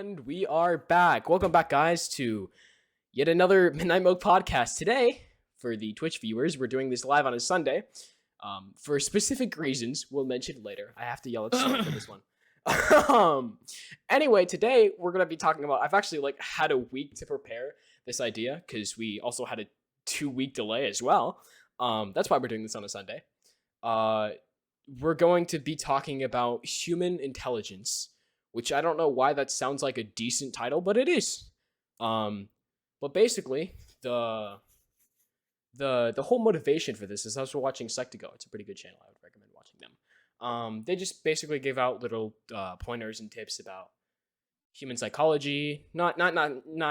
And we are back. Welcome back, guys, to yet another Midnight Milk podcast. Today, for the Twitch viewers, we're doing this live on a Sunday. For specific reasons, we'll mention later. I have to yell at someone for this one. Anyway, today we're gonna be talking about. I've actually had a week to prepare this idea because we also had a 2-week delay as well. That's why we're doing this on a Sunday. We're going to be talking about human intelligence, which I don't know why that sounds like a decent title, but it is. But basically, the whole motivation for this is I was watching Psych2Go. It's a pretty good channel. I would recommend watching them. They just basically give out little pointers and tips about human psychology. Not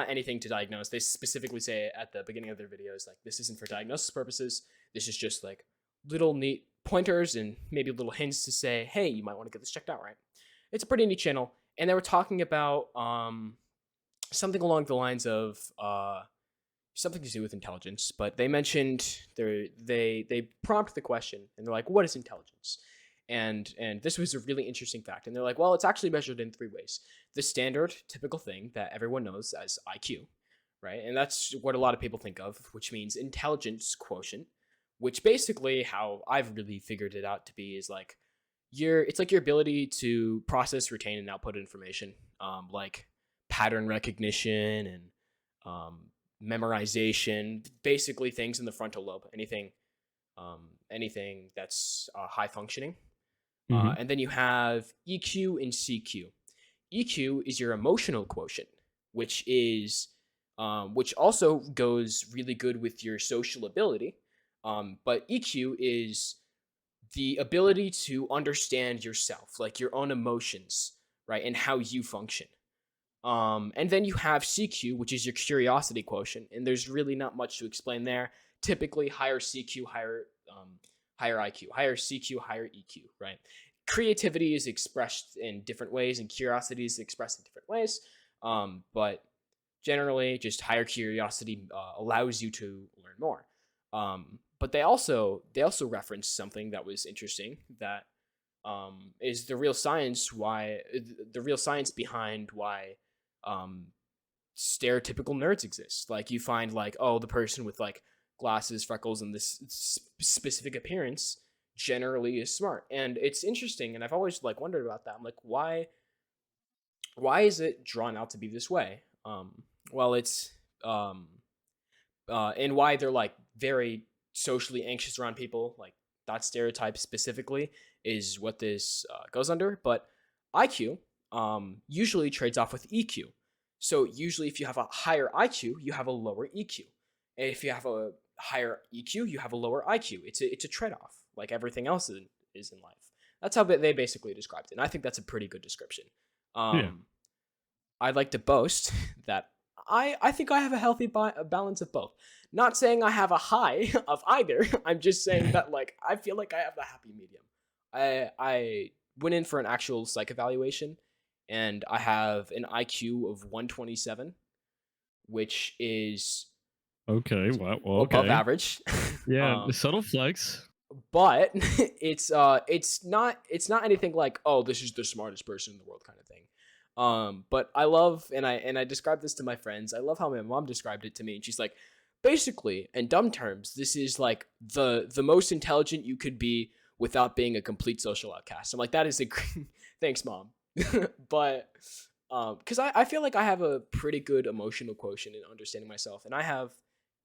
anything to diagnose. They specifically say at the beginning of their videos, like, this isn't for diagnosis purposes. This is just like little neat pointers and maybe little hints to say, hey, you might want to get this checked out, right? It's a pretty neat channel, and they were talking about something along the lines of something to do with intelligence. But they mentioned they prompt the question, and they're like, "What is intelligence?" And this was a really interesting fact. And they're like, "Well, it's actually measured in 3 ways: the standard, typical thing that everyone knows as IQ, right? And that's what a lot of people think of, which means intelligence quotient, which basically how I've really figured it out to be is like." It's like your ability to process, retain, and output information, like pattern recognition and memorization, basically things in the frontal lobe, anything that's high functioning. And then you have EQ and CQ. EQ is your emotional quotient, which also goes really good with your social ability. But EQ is the ability to understand yourself, like your own emotions, right, and how you function. And then you have CQ, which is your curiosity quotient, and there's really not much to explain there. Typically, higher CQ, higher IQ, higher CQ, higher EQ, right? Creativity is expressed in different ways, and curiosity is expressed in different ways. But generally, just higher curiosity allows you to learn more. But they also reference something that was interesting that is the real science behind why stereotypical nerds exist. Like, you find like, oh, the person with like glasses, freckles, and this specific appearance generally is smart. And it's interesting, and I've always like wondered about that. I'm like, why is it drawn out to be this way? Well, it's and why they're like very socially anxious around people, like that stereotype specifically is what this goes under. But IQ usually trades off with EQ. So usually if you have a higher IQ, you have a lower EQ. And if you have a higher EQ, you have a lower IQ. It's a trade-off, like everything else is in life. That's how they basically described it. And I think that's a pretty good description. I'd like to boast that I think I have a healthy balance of both. Not saying I have a high of either. I'm just saying that like I feel like I have a happy medium. I went in for an actual psych evaluation, and I have an IQ of 127, which is okay. Wow. Well, above average. Yeah, subtle flex. But it's not anything like, oh, this is the smartest person in the world kind of thing. But I love, and I described this to my friends. I love how my mom described it to me, and she's like, basically, in dumb terms, this is like the most intelligent you could be without being a complete social outcast. I'm like, that is a thanks, Mom. But because I feel like I have a pretty good emotional quotient in understanding myself, and I have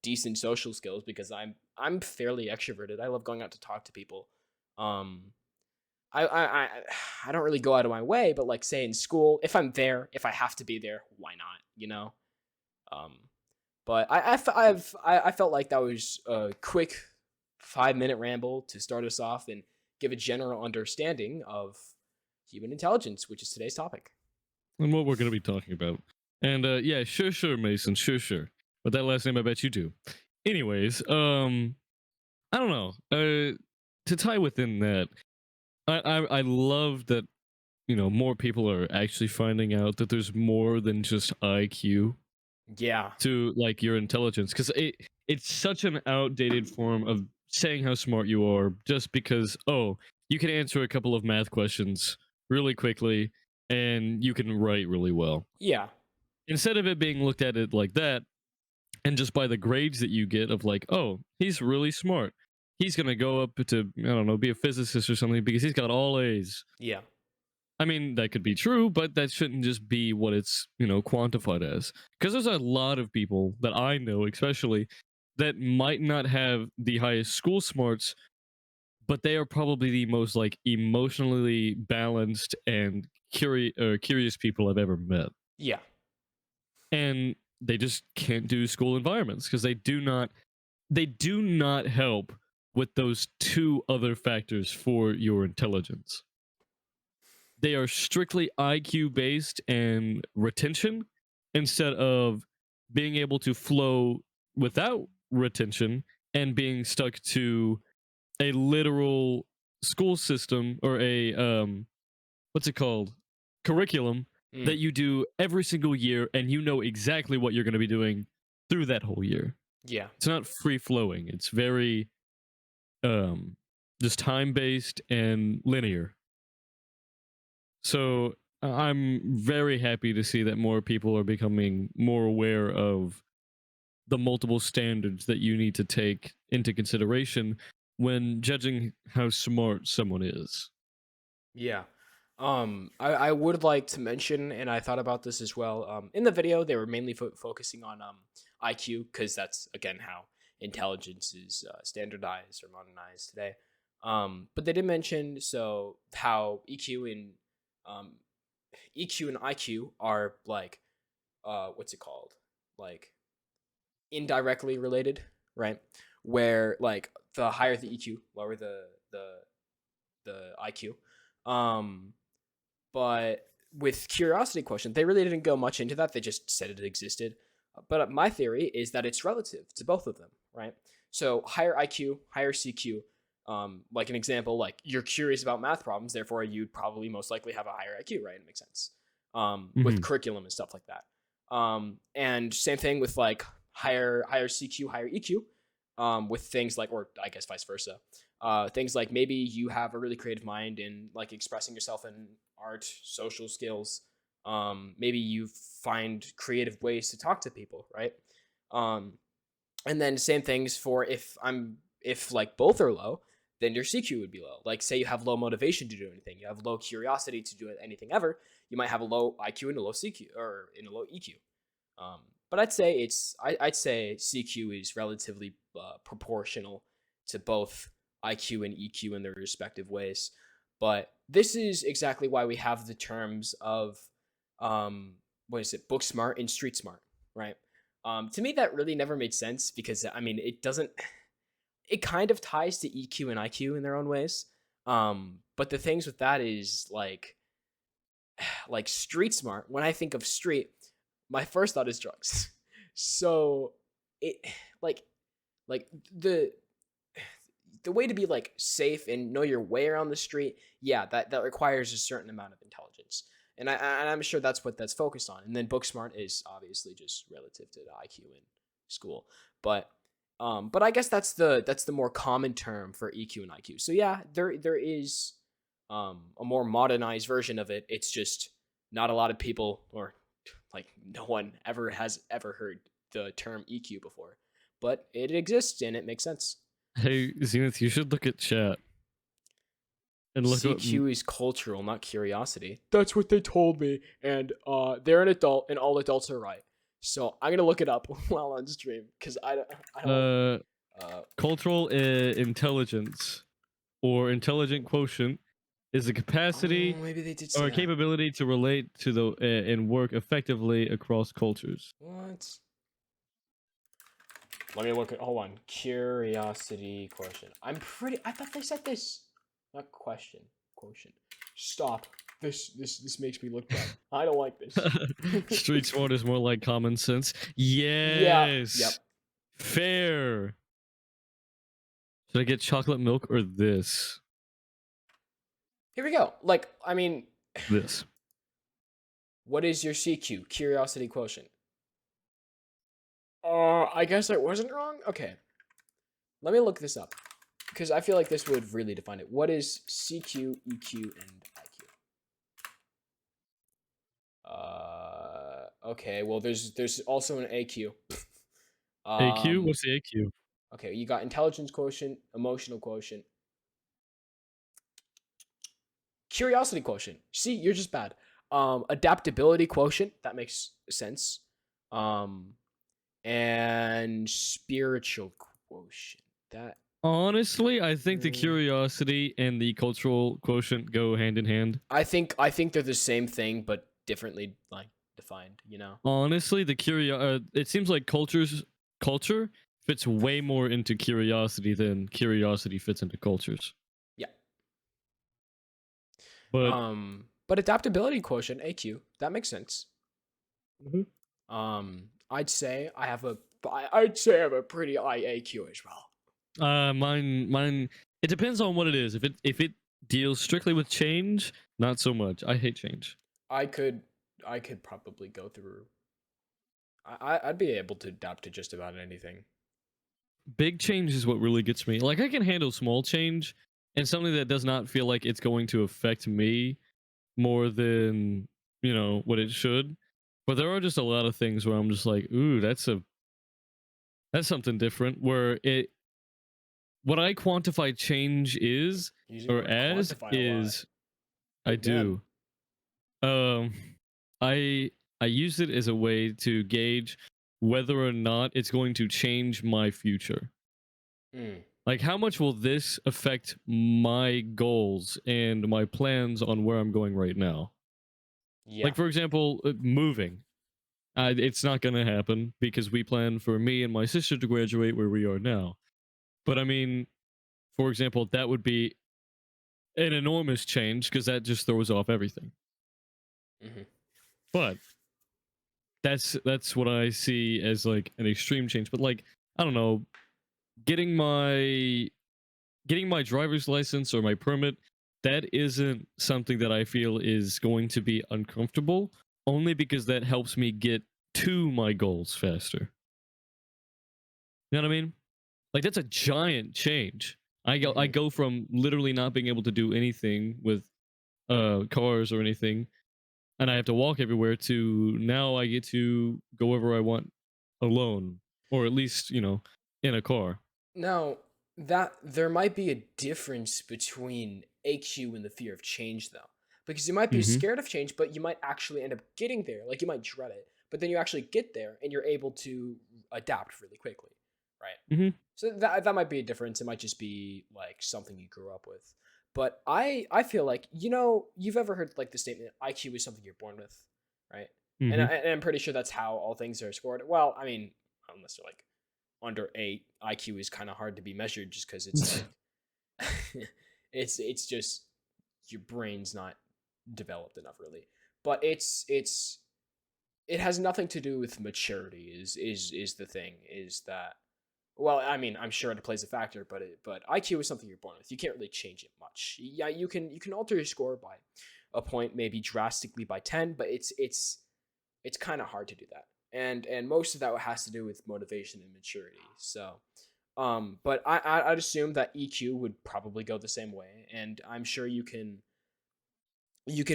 decent social skills because I'm fairly extroverted. I love going out to talk to people. I don't really go out of my way, but like, say in school, if I'm there, if I have to be there, why not? You know. But I felt like that was a quick 5-minute ramble to start us off and give a general understanding of human intelligence, which is today's topic. And what we're going to be talking about. And yeah, sure, Mason, sure. But that last name, I bet you do. Anyways, I don't know. To tie within that, I love that, you know, more people are actually finding out that there's more than just IQ. Yeah. To like your intelligence, because it's such an outdated form of saying how smart you are just because, oh, you can answer a couple of math questions really quickly and you can write really well. Yeah. Instead of it being looked at it like that, and just by the grades that you get of like, oh, he's really smart. He's gonna go up to, I don't know, be a physicist or something because he's got all A's. Yeah. I mean, that could be true, but that shouldn't just be what it's, quantified as. Because there's a lot of people that I know, especially, that might not have the highest school smarts, but they are probably the most like emotionally balanced and curious people I've ever met. Yeah. And they just can't do school environments because they do not help with those two other factors for your intelligence. They are strictly IQ based and retention instead of being able to flow without retention and being stuck to a literal school system or a what's it called, curriculum Mm. that you do every single year and you know exactly what you're going to be doing through that whole year. Yeah. It's not free flowing. It's very um just time based and linear. So I'm very happy to see that more people are becoming more aware of the multiple standards that you need to take into consideration when judging how smart someone is. Yeah. I would like to mention, and I thought about this as well. In the video, they were mainly focusing on IQ because that's again how intelligence is standardized or modernized today. But they did mention so how um, EQ and IQ are like what's it called? Like indirectly related, right? Where like the higher the EQ, lower the IQ. Um, but with curiosity quotient, they really didn't go much into that. They just said it existed. But my theory is that it's relative to both of them, right? So higher IQ, higher CQ. Like an example, like you're curious about math problems, therefore you'd probably most likely have a higher IQ, right? It makes sense. With Mhm. curriculum and stuff like that. And same thing with like higher CQ, higher EQ. With things like, or I guess vice versa. Things like maybe you have a really creative mind in like expressing yourself in art, social skills. Maybe you find creative ways to talk to people, right? Um, and then same things for if like both are low, then your CQ would be low. Like say you have low motivation to do anything, you have low curiosity to do anything ever, you might have a low IQ and a low CQ or in a low EQ. Um, but I'd say CQ is relatively proportional to both IQ and EQ in their respective ways. But this is exactly why we have the terms of what is it, book smart and street smart, right? To me, that really never made sense because I mean, it doesn't. It kind of ties to EQ and IQ in their own ways. But the things with that is like street smart. When I think of street, my first thought is drugs. So it like like the way to be like safe and know your way around the street, yeah, that requires a certain amount of intelligence. And I'm sure that's what that's focused on. And then book smart is obviously just relative to the IQ in school. But I guess that's the more common term for EQ and IQ. So yeah, there is a more modernized version of it. It's just not a lot of people, or like no one has ever heard the term EQ before. But it exists and it makes sense. Hey, Zenith, you should look at chat and look up. CQ is cultural, not curiosity. That's what they told me, and they're an adult, and all adults are right. So I'm gonna look it up while on stream because I don't. Uh, Uh, cultural intelligence or intelligent quotient is the capacity maybe they did say or that. capability to relate to the and work effectively across cultures. What? Let me look at. Hold on. Curiosity quotient. I thought they said this. Not question. Quotient. Stop. This makes me look bad. I don't like this. Street smart is more like common sense. Yeah. Yep. Yes. Fair. Should I get chocolate milk or this? Here we go. Like, I mean, This. what is your CQ? Curiosity quotient. I guess I wasn't wrong. Okay. Let me look this up because I feel like this would really define it. What is CQ, EQ, and IQ? Okay. Well, there's also an AQ. AQ? Um. What's the AQ? Okay. You got intelligence quotient, emotional quotient, curiosity quotient. See, you're just bad. Adaptability quotient. That makes sense. Um. And spiritual quotient. That. Honestly, I think the mm, curiosity and the cultural quotient go hand in hand. I think they're the same thing, but differently like defined. You know. Honestly, it seems like culture fits way more into curiosity than curiosity fits into cultures. Yeah. But But adaptability quotient AQ. That makes sense. Mhm. I'd say I'd say I have a pretty high AQ as well. mine it depends on what it is. If it deals strictly with change, not so much. I hate change. I could I could probably go through. I'd be able to adapt to just about anything. Big change is what really gets me. Like I can handle small change and something that does not feel like it's going to affect me more than, what it should. But there are just a lot of things where I'm just like, ooh, that's something different where it what I quantify change is Using the or word as quantify a lot. is I Big man. do. Um I I use it as a way to gauge whether or not it's going to change my future. Mm, Like how much will this affect my goals and my plans on where I'm going right now? yeah. Like for example, moving. It's not going to happen because we plan for me and my sister to graduate where we are now. But I mean, for example, that would be an enormous change because that just throws off everything. Hmm. But that's what I see as like an extreme change. But like I don't know, getting my getting my driver's license or my permit, that isn't something that I feel is going to be uncomfortable. Only because that helps me get to my goals faster. You know what I mean? Like that's a giant change. I Hmm. go from literally not being able to do anything with cars or anything, and I have to walk everywhere to now I get to go wherever I want alone, or at least in a car. Now that there might be a difference between AQ and the fear of change, though, because you might be Mm-hmm. scared of change, but you might actually end up getting there. Like you might dread it, but then you actually get there and you're able to adapt really quickly, right? Mm-hmm. So that might be a difference. It might just be like something you grew up with. But I feel like you've ever heard like the statement IQ is something you're born with, right? And, Mm-hmm. and I'm pretty sure that's how all things are scored. Well, I mean, unless they're like under 8, IQ is kind of hard to be measured just because it's like it's just your brain's not developed enough really. But it has nothing to do with maturity. Is the thing is that, well, I mean, I'm sure it plays a factor, but IQ is something you're born with. You can't really change it much. Yeah, you can alter your score by a point, maybe drastically by 10, but it's kind of hard to do that. And most of that has to do with motivation and maturity. So, but I'd assume that EQ would probably go the same way, and I'm sure you can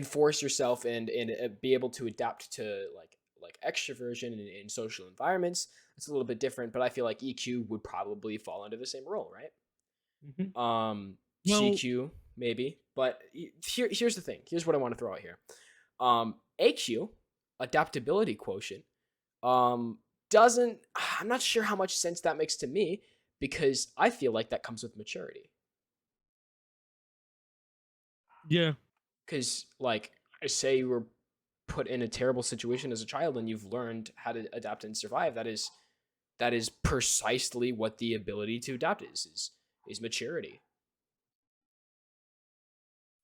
force yourself and be able to adapt to like extroversion in social environments. It's a little bit different, but I feel like EQ would probably fall under the same role, right? Mm-hmm. Well, CQ maybe, but here's the thing. Here's what I want to throw out here. AQ, adaptability quotient, um, doesn't. I'm not sure how much sense that makes to me because I feel like that comes with maturity. yeah. Because like I say, you were put in a terrible situation as a child and you've learned how to adapt and survive. That is precisely what the ability to adapt is maturity.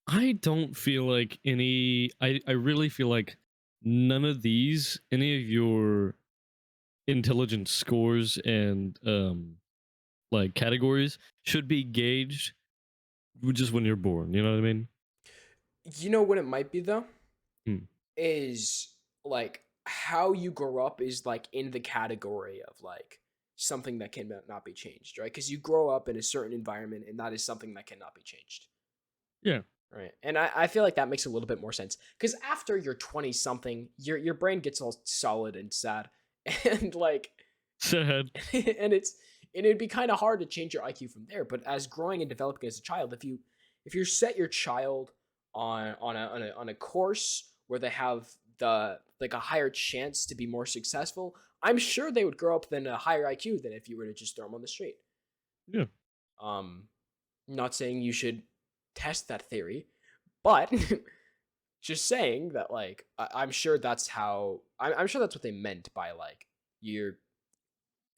I don't feel like I really feel like none of these, any of your intelligence scores and like categories should be gauged just when you're born. You know what I mean? You know what it might be though Hmm. is like how you grow up is like in the category of like something that cannot be changed, right? Because you grow up in a certain environment and that is something that cannot be changed. Yeah. Right. And I feel like that makes a little bit more sense. Because after you're 20 something, your brain gets all solid and sad. And like Sad. and it'd be kind of hard to change your IQ from there. But as growing and developing as a child, if you set your child on a course where they have the like a higher chance to be more successful, I'm sure they would grow up than a higher IQ than if you were to just throw them on the street. Yeah. Um, not saying you should test that theory, but just saying that like I'm sure that's how I'm sure that's what they meant by like your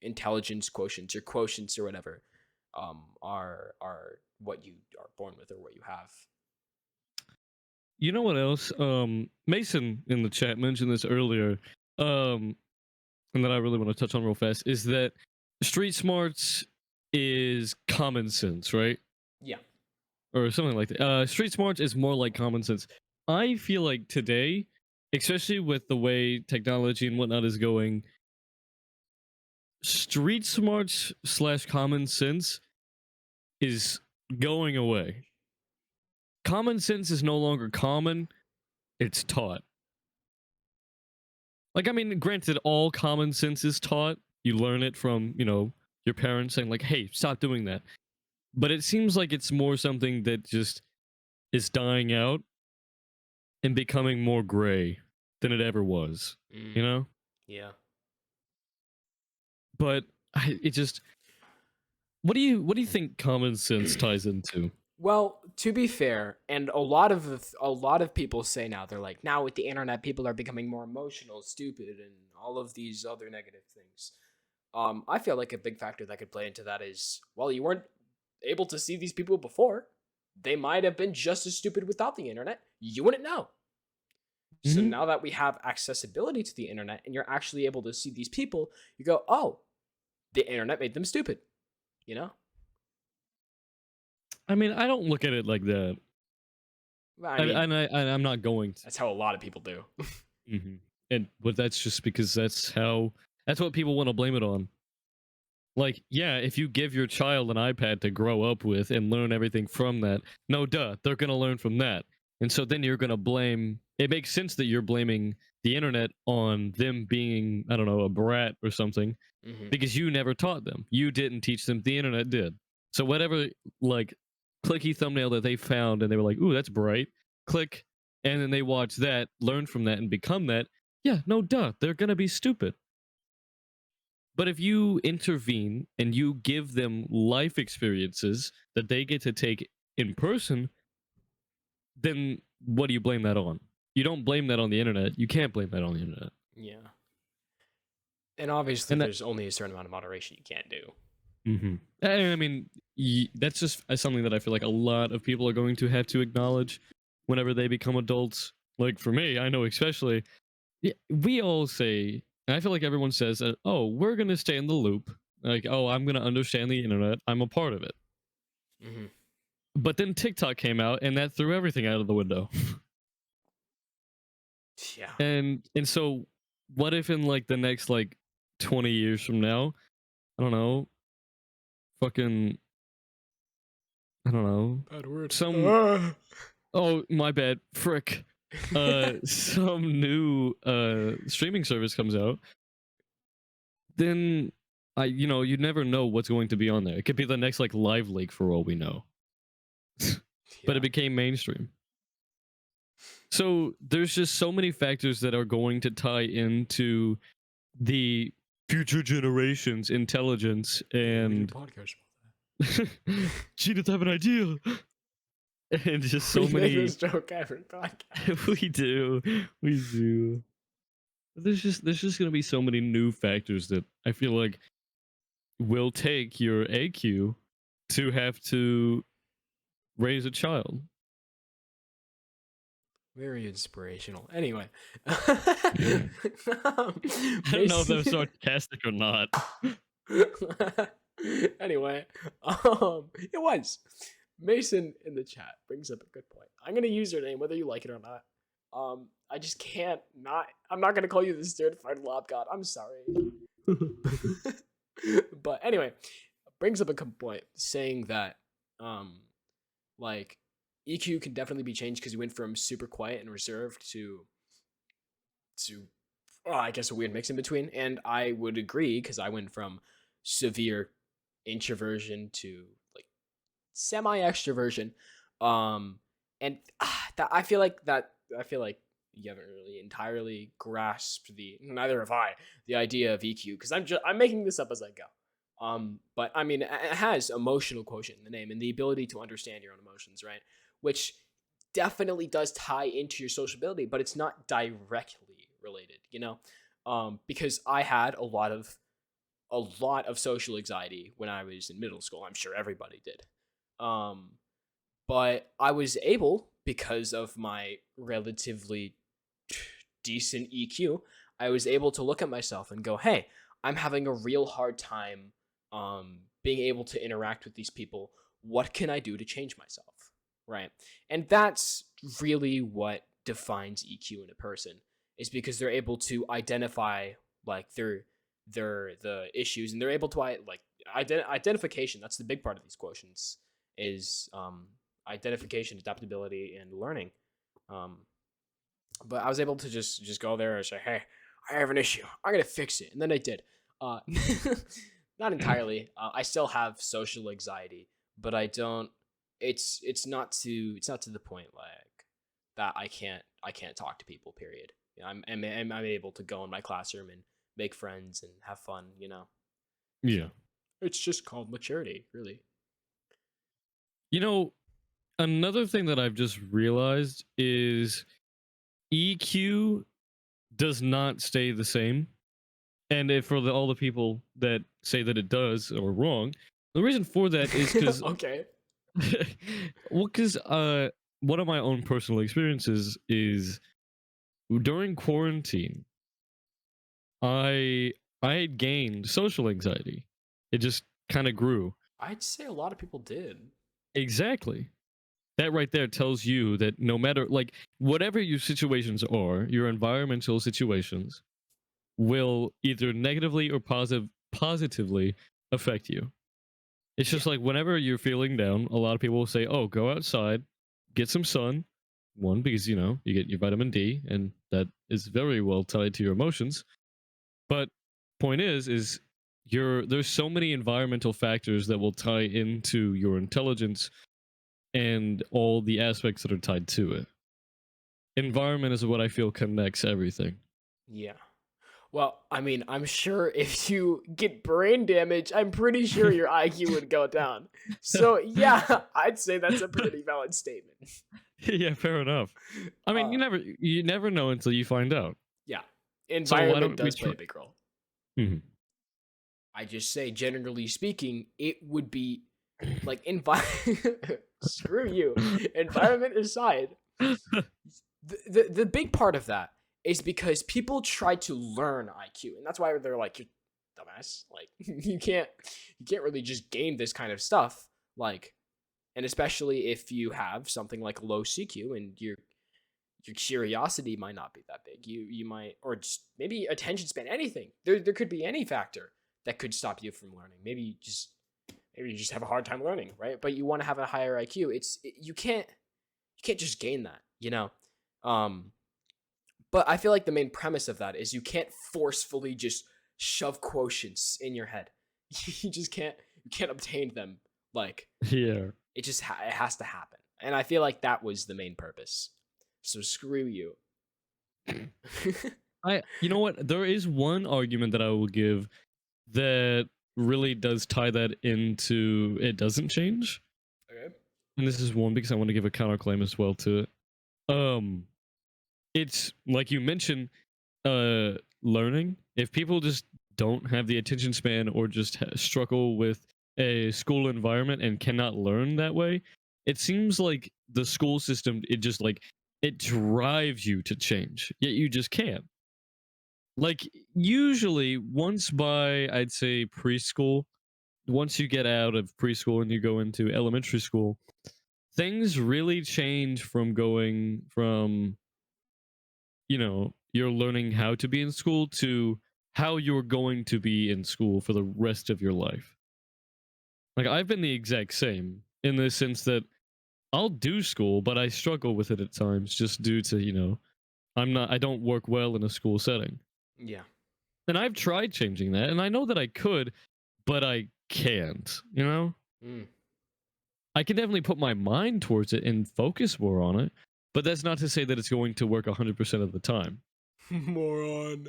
intelligence quotients, your quotients or whatever, are what you are born with or what you have. You know what else? Mason in the chat mentioned this earlier, um, and that I really want to touch on real fast is that street smarts is common sense, right? Yeah. Or something like that. Street smarts is more like common sense. I feel like today, especially with the way technology and whatnot is going, street smarts slash common sense is going away. Common sense is no longer common, it's taught. Like, I mean, granted, all common sense is taught. You learn it from, your parents saying, like, hey, stop doing that. But it seems like it's more something that just is dying out and becoming more gray than it ever was, you know? Yeah. But it just, what do you think common sense ties into? Well, to be fair, and a lot of people say now they're like now with the internet people are becoming more emotional, stupid, and all of these other negative things. I feel like a big factor that could play into that is well, you weren't able to see these people before. They might have been just as stupid without the internet. You wouldn't know. So Mhm. now that we have accessibility to the internet and you're actually able to see these people, you go, "Oh, the internet made them stupid." You know? I mean, I don't look at it like that. Well, I mean, I'm not going to. that's how a lot of people do. But that's just because that's what people want to blame it on. Like, yeah, if you give your child an iPad to grow up with and learn everything from that, no duh, they're gonna learn from that. And so then you're gonna blame it makes sense that you're blaming the internet on them being, I don't know, a brat or something, Hmm. because you never taught them. You didn't teach them, the internet did. So whatever like clicky thumbnail that they found and they were like, ooh, that's bright, click, and then they watch that, learn from that, and become that, yeah, no duh, they're gonna be stupid. But if you intervene and you give them life experiences that they get to take in person, then what do you blame that on? You don't blame that on the internet. You can't blame that on the internet. Yeah. And obviously, And that, there's only a certain amount of moderation you can't do. and I mean, that's just something that I feel like a lot of people are going to have to acknowledge whenever they become adults. Like for me, I know especially, we all say, and I feel like everyone says that, oh, we're going to stay in the loop. Like, oh, I'm going to understand the internet. I'm a part of it. Hmm. But then TikTok came out and that threw everything out of the window. Yeah. And so what if in like the next like 20 years from now, I don't know, fucking I don't know, Bad word. some oh my bad, frick. Some new streaming service comes out, then you never know what's going to be on there. It could be the next like Live Leak for all we know. But Yeah. it became mainstream. So there's just so many factors that are going to tie into the future generations' intelligence We do and podcast she doesn't have an idea. And just so we make many this joke every podcast. we do. There's just gonna be so many new factors that I feel like will take your AQ to have to raise a child. Very inspirational. Anyway, I don't know if that was Mason. sarcastic or not. Anyway, it was Mason in the chat brings up a good point. I'm gonna use your name whether you like it or not. I just can't not. I'm not gonna call you the certified lob god. I'm sorry. But anyway, brings up a good point saying that, like, EQ can definitely be changed because you went from super quiet and reserved to I guess a weird mix in between. And I would agree because I went from severe introversion to like semi extroversion. And that I feel like you haven't really entirely grasped the neither have I the idea of EQ because I'm making this up as I go. But I mean, it has emotional quotient in the name and the ability to understand your own emotions, right? Which definitely does tie into your sociability, but it's not directly related, you know? Because I had a lot of social anxiety when I was in middle school. I'm sure everybody did. Um, but I was able, because of my relatively decent EQ, I was able to look at myself and go, "Hey, I'm having a real hard time being able to interact with these people. What can I do to change myself?" Right? And that's really what defines EQ in a person is because they're able to identify like the issues and they're able to like identification. That's the big part of these quotients is identification, adaptability, and learning. Um, but I was able to just go there and say, "Hey, I have an issue. I'm gonna fix it," and then I did. Uh, not entirely. I still have social anxiety, but I don't. It's not to the point like that I can't talk to people. Period. You know, I'm able to go in my classroom and make friends and have fun. You know. So Yeah. it's just called maturity, really. You know, another thing that I've just realized is EQ does not stay the same. And if for all the people that say that it does or wrong, the reason for that is because Okay. well, because one of my own personal experiences is during quarantine, I I had gained social anxiety. It just kind of grew. I'd say a lot of people did. Exactly. That right there tells you that no matter like whatever your situations are, your environmental situations will either negatively or positively affect you. It's Yeah. just like whenever you're feeling down, a lot of people will say, "Oh, go outside, get some sun." One, because you know you get your vitamin D, and that is very well tied to your emotions. But point is there's so many environmental factors that will tie into your intelligence and all the aspects that are tied to it. Environment is what I feel connects everything. Yeah. Well, I mean, I'm sure if you get brain damage, I'm pretty sure your IQ would go down. So, yeah, I'd say that's a pretty valid statement. Yeah, fair enough. I mean, Uh, you never know until you find out. yeah, So why environment don't we does play try? a big role. Mhm. I just say, generally speaking, it would be like screw you. Environment aside, the big part of that is because people try to learn IQ, and that's why they're like, "You're dumbass. Like you can't really just gain this kind of stuff." Like, and especially if you have something like low CQ and your curiosity might not be that big. You might or just maybe attention span, anything. There could be any factor that could stop you from learning. Maybe you just have a hard time learning, right? But you want to have a higher IQ. You can't just gain that, you know. Um, but I feel like the main premise of that is you can't forcefully just shove quotients in your head. You can't obtain them. Like Yeah. it has to happen. And I feel like that was the main purpose. So screw you. You know what? There is one argument that I will give that really does tie that into it doesn't change. Okay. And this is one because I want to give a counterclaim as well to it. Um it's like you mentioned learning. If people just don't have the attention span or just struggle with a school environment and cannot learn that way, it seems like the school system it just like it drives you to change. Yet you just can't. Like usually once by I'd say preschool, once you get out of preschool and you go into elementary school, things really change from going from, you know, you're learning how to be in school to how you're going to be in school for the rest of your life. Like I've been the exact same in the sense that I'll do school, but I struggle with it at times just due to, I don't work well in a school setting. Yeah. And I've tried changing that, and I know that I could, but I can't. Mm. I can definitely put my mind towards it and focus more on it, but that's not to say that it's going to work 100% of the time. Moron.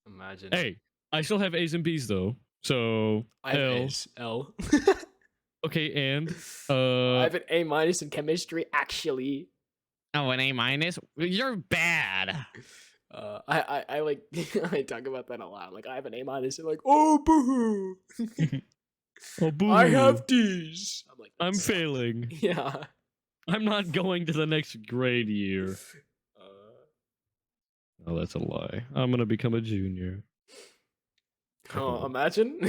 Imagine. Hey, I still have A's and B's though, so I have L. A's. L. Okay, and I have an A minus in chemistry, actually. oh, an A minus. You're bad. I like I talk about that a lot. Like I have an A minus and like, oh boo. Oh, boo. I have D's. I'm like, I'm failing. Yeah. I'm not going to the next grade year. Oh, that's a lie. I'm gonna become a junior. Oh, imagine.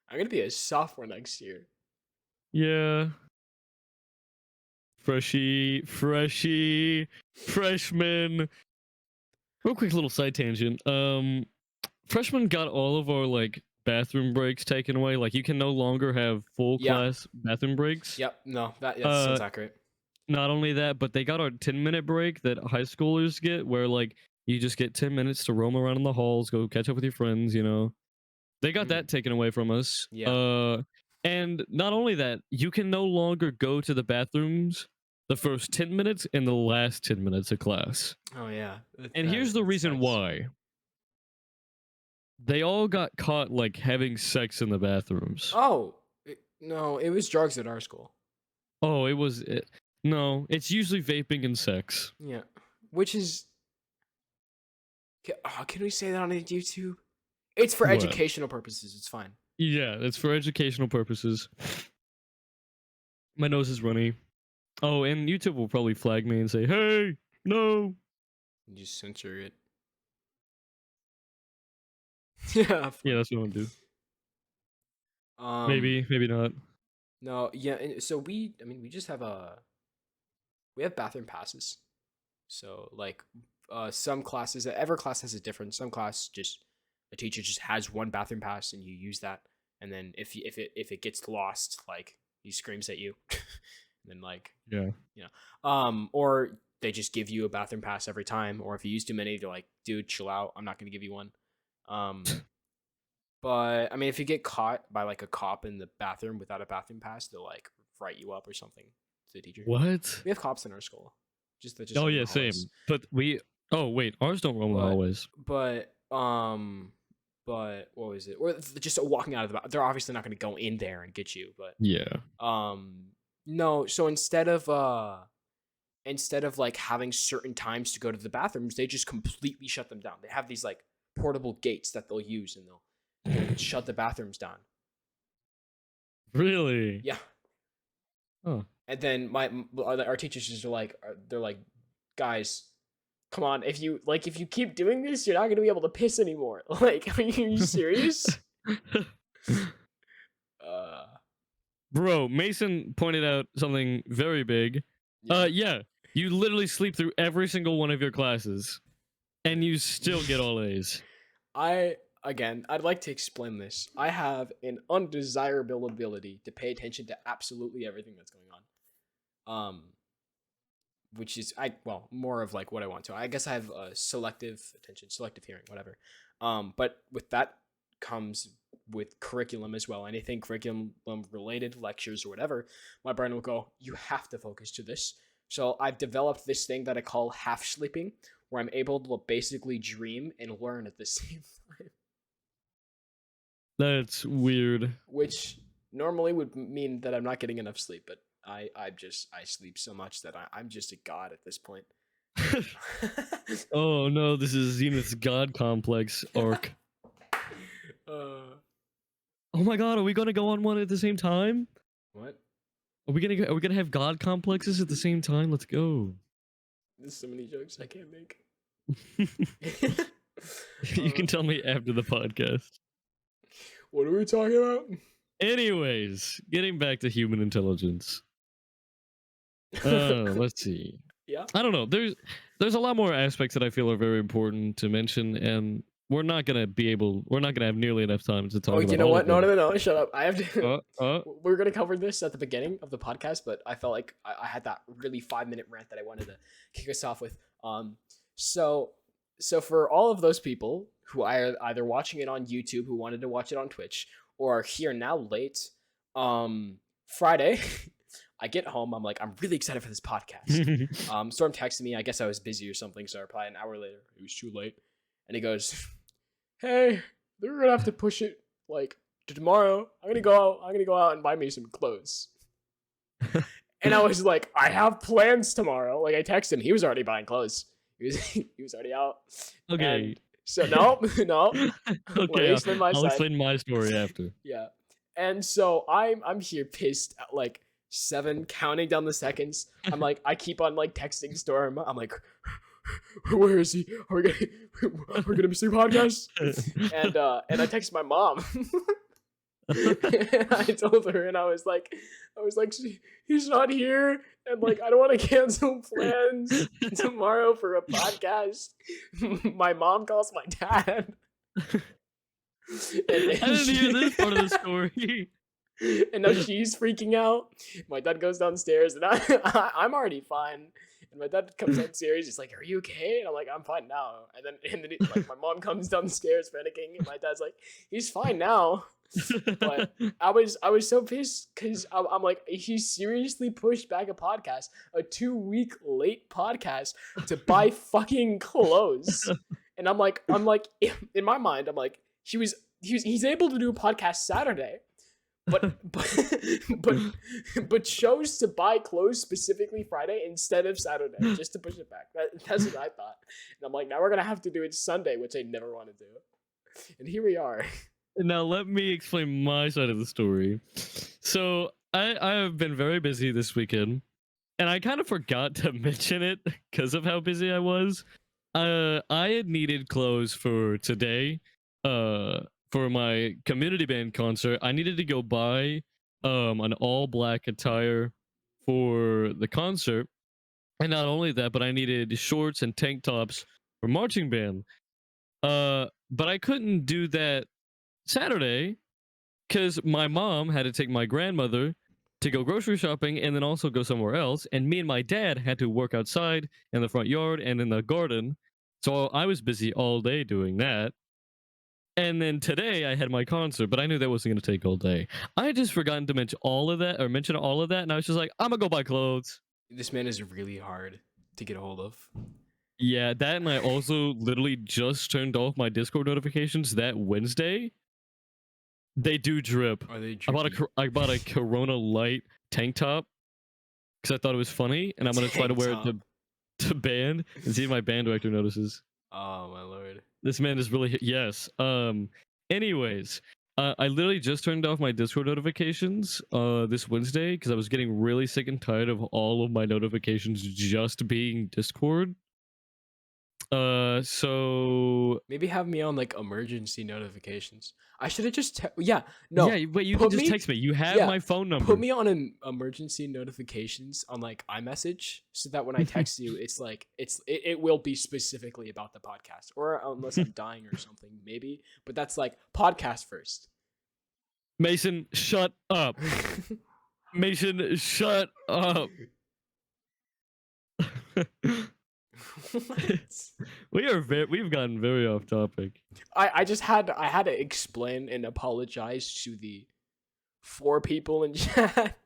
I'm gonna be a sophomore next year. Yeah. Freshman. Real quick little side tangent. Freshmen got all of our like bathroom breaks taken away. Like you can no longer have full class bathroom breaks. Yep. No, that sounds accurate. Not only that, but they got our 10-minute break that high schoolers get, where like you just get 10 minutes to roam around in the halls, go catch up with your friends. They got that taken away from us. Yeah. And not only that, you can no longer go to the bathrooms the first 10 minutes and the last 10 minutes of class. Oh yeah. And here's the reason why. They all got caught like having sex in the bathrooms. Oh no, it was drugs at our school. Oh, it was no. It's usually vaping and sex. Yeah, which is. Can we say that on YouTube? It's for educational purposes. It's fine. Yeah, it's for educational purposes. My nose is runny. Oh, and YouTube will probably flag me and say, "Hey, no." You just censor it. Yeah. Yeah, that's what I'm gonna do. Maybe not. No, yeah. So we just have we have bathroom passes. So like, some classes, every class has a different. Some class just the teacher just has one bathroom pass and you use that. And then if it gets lost, like he screams at you, and then like or they just give you a bathroom pass every time. Or if you use too many, they're like, dude, chill out. I'm not gonna give you one. But I mean, if you get caught by like a cop in the bathroom without a bathroom pass, they'll like write you up or something to the teacher. What? We have cops in our school. Just oh yeah, same. But oh wait, ours don't roam the hallways. But what was it? Or just walking out of the bathroom. They're obviously not going to go in there and get you. But yeah. No. So instead of like having certain times to go to the bathrooms, they just completely shut them down. They have these like portable gates that they'll use, and they'll shut the bathrooms down. Really? Yeah. Oh. And then our teachers just they're like, guys, come on, if you keep doing this, you're not gonna be able to piss anymore. Like, are you serious? Bro, Mason pointed out something very big. Yeah, you literally sleep through every single one of your classes, and you still get all A's. I'd like to explain this. I have an undesirable ability to pay attention to absolutely everything that's going on. Which is more of like what I want to. I guess I have selective attention, selective hearing, whatever. But with that comes with curriculum as well. Anything curriculum related, lectures or whatever, my brain will go, you have to focus to this. So I've developed this thing that I call half sleeping, where I'm able to basically dream and learn at the same time. That's weird. Which normally would mean that I'm not getting enough sleep, but I sleep so much that I'm just a god at this point. Oh no, this is Zenith's god complex arc. Oh my god, are we gonna go on one at the same time? What? Are we gonna have god complexes at the same time? Let's go. There's so many jokes I can't make. You can tell me after the podcast. What are we talking about? Anyways, getting back to human intelligence. Let's see. Yeah. I don't know. There's a lot more aspects that I feel are very important to mention, and we're not gonna have nearly enough time to talk Oh, about you know all what? of No, them. no, no, no. Shut up. I have to. Uh, uh, We're gonna cover this at the beginning of the podcast, but I felt like I had that really 5 minute rant that I wanted to kick us off with. So so for all of those people who are either watching it on YouTube, who wanted to watch it on Twitch, or are here now late, Friday, I get home. I'm like, I'm really excited for this podcast. Storm texted me. I guess I was busy or something, so I replied an hour later. It was too late, and he goes, "Hey, they're gonna have to push it like to tomorrow. I'm gonna go out and buy me some clothes." And I was like, I have plans tomorrow. Like I texted him. He was already buying clothes. He was already out. okay. And so no, no. Let me Okay, explain my I'll side. explain my story after. Yeah. And so I'm here pissed at like 7, counting down the seconds. I'm like, I keep on like texting Storm. I'm like, where is he? Are we gonna miss the podcast? And I text my mom. And I told her, and I was like, he's not here, and like I don't want to cancel plans tomorrow for a podcast. My mom calls my dad. I didn't hear this part of the story. And now she's freaking out. My dad goes downstairs, and I'm already fine. And my dad comes downstairs. He's like, "Are you okay?" And I'm like, "I'm fine now." And then like my mom comes downstairs panicking, and my dad's like, "He's fine now." But I was so pissed because I'm like, he seriously pushed back a podcast, a 2 week late podcast, to buy fucking clothes. And I'm like, in my mind, I'm like, he's able to do a podcast Saturday, but but chose to buy clothes specifically Friday instead of Saturday just to push it back. That's what I thought. And I'm like, now we're gonna have to do it Sunday, which I never want to do. And here we are. Now let me explain my side of the story. So I have been very busy this weekend, and I kind of forgot to mention it because of how busy I was. I had needed clothes for today, for my community band concert. I needed to go buy an all black attire for the concert, and not only that, but I needed shorts and tank tops for marching band. But I couldn't do that Saturday because my mom had to take my grandmother to go grocery shopping and then also go somewhere else, and me and my dad had to work outside in the front yard and in the garden, so I was busy all day doing that. And then today I had my concert, but I knew that wasn't going to take all day. I had just forgotten to mention all of that, and I was just like, I'm gonna go buy clothes. This man is really hard to get a hold of. Yeah, that, and I also literally just turned off my Discord notifications that Wednesday. They do drip. Are they? I bought a Corona Light tank top because I thought it was funny, and I'm gonna try to wear it to band and see if my band director notices. Oh my lord! This man is really yes. Anyways, I literally just turned off my Discord notifications this Wednesday because I was getting really sick and tired of all of my notifications just being Discord. So maybe have me on like emergency notifications. I should have just yeah, no. Yeah, but you can just text me. You have my phone number. Put me on emergency notifications on like iMessage so that when I text you, it's like it will be specifically about the podcast, or unless I'm dying or something, maybe. But that's like podcast first. Mason, shut up. Mason, shut up. We've gotten very off topic. I had to explain and apologize to the 4 people in chat.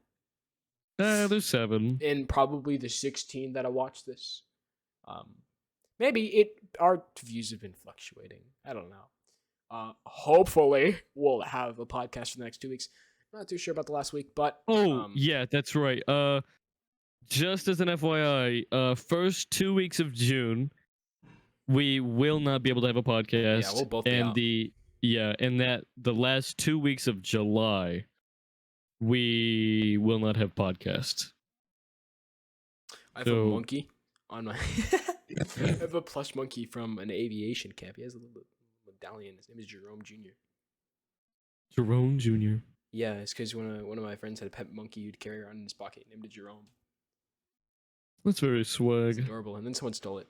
There's 7. And probably the 16 that I watched this. Maybe our views have been fluctuating. I don't know. Hopefully we'll have a podcast for the next 2 weeks. Not too sure about the last week, but yeah, that's right. Just as an FYI, first 2 weeks of June, we will not be able to have a podcast. Yeah, we'll both be and out. And that the last 2 weeks of July, we will not have podcasts. I have a monkey on my. I have a plush monkey from an aviation camp. He has a little medallion. His name is Jerome Jr. Jerome Jr. Yeah, it's because one of my friends had a pet monkey you'd carry around in his pocket named it Jerome. That's very swag. It's adorable, and then someone stole it.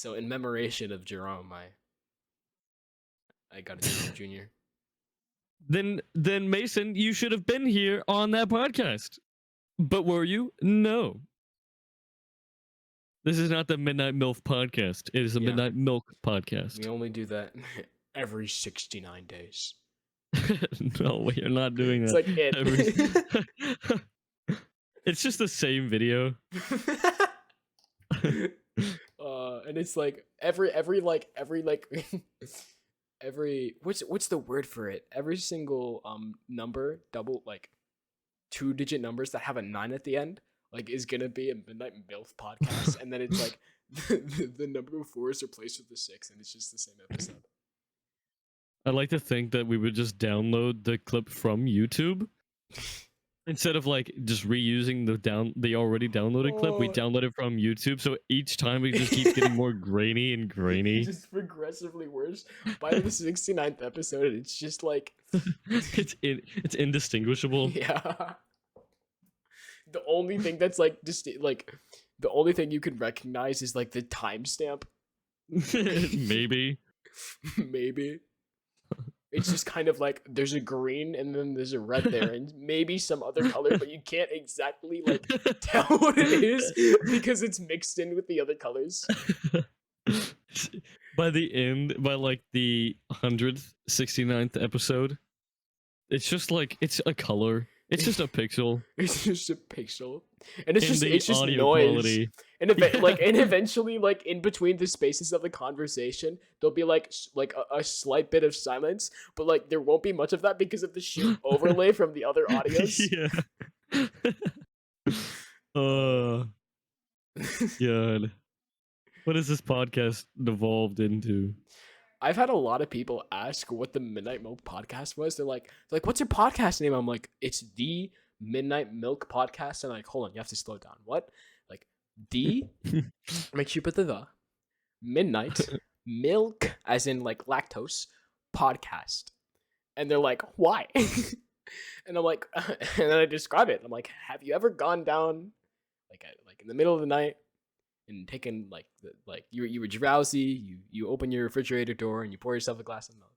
So in memoration of Jerome, I got a Jerome Jr. Then Mason, you should have been here on that podcast. But were you? No. This is not the Midnight MILF podcast. It is the Midnight Milk podcast. We only do that every 69 days. No, we are not doing that. It's like it. It's just the same video. And it's like every what's the word for it? Every single number, double, like 2-digit numbers that have a 9 at the end, like, is gonna be a Midnight MILF podcast, and then it's like the number 4 is replaced with the 6, and it's just the same episode. I'd like to think that we would just download the clip from YouTube instead of like just reusing the already downloaded clip. We download it from YouTube, so each time it just keeps getting more grainy and grainy. It's just progressively worse. By the 69th episode, it's just like it's indistinguishable. Yeah. The only thing that's like just like the only thing you can recognize is like the timestamp. Maybe. Maybe. It's just kind of like there's a green and then there's a red there and maybe some other color, but you can't exactly like tell what it is because it's mixed in with the other colors. By the end, by like the 169th episode, it's just like it's a color. It's just a pixel. It's just a pixel, and it's just noise. Quality. And and eventually, like in between the spaces of the conversation, there'll be like a slight bit of silence, but like there won't be much of that because of the sheer overlay from the other audios. Yeah. God. What has this podcast devolved into? I've had a lot of people ask what the Midnight Milk podcast was. They're like, what's your podcast name? I'm like, it's the Midnight Milk podcast. And I'm like, hold on, you have to slow down. What? Like, the, make sure you put the Midnight Milk, as in like lactose, podcast. And they're like, why? And I'm like, and then I describe it. I'm like, have you ever gone down like in the middle of the night and taken like you were drowsy, you open your refrigerator door and you pour yourself a glass of milk,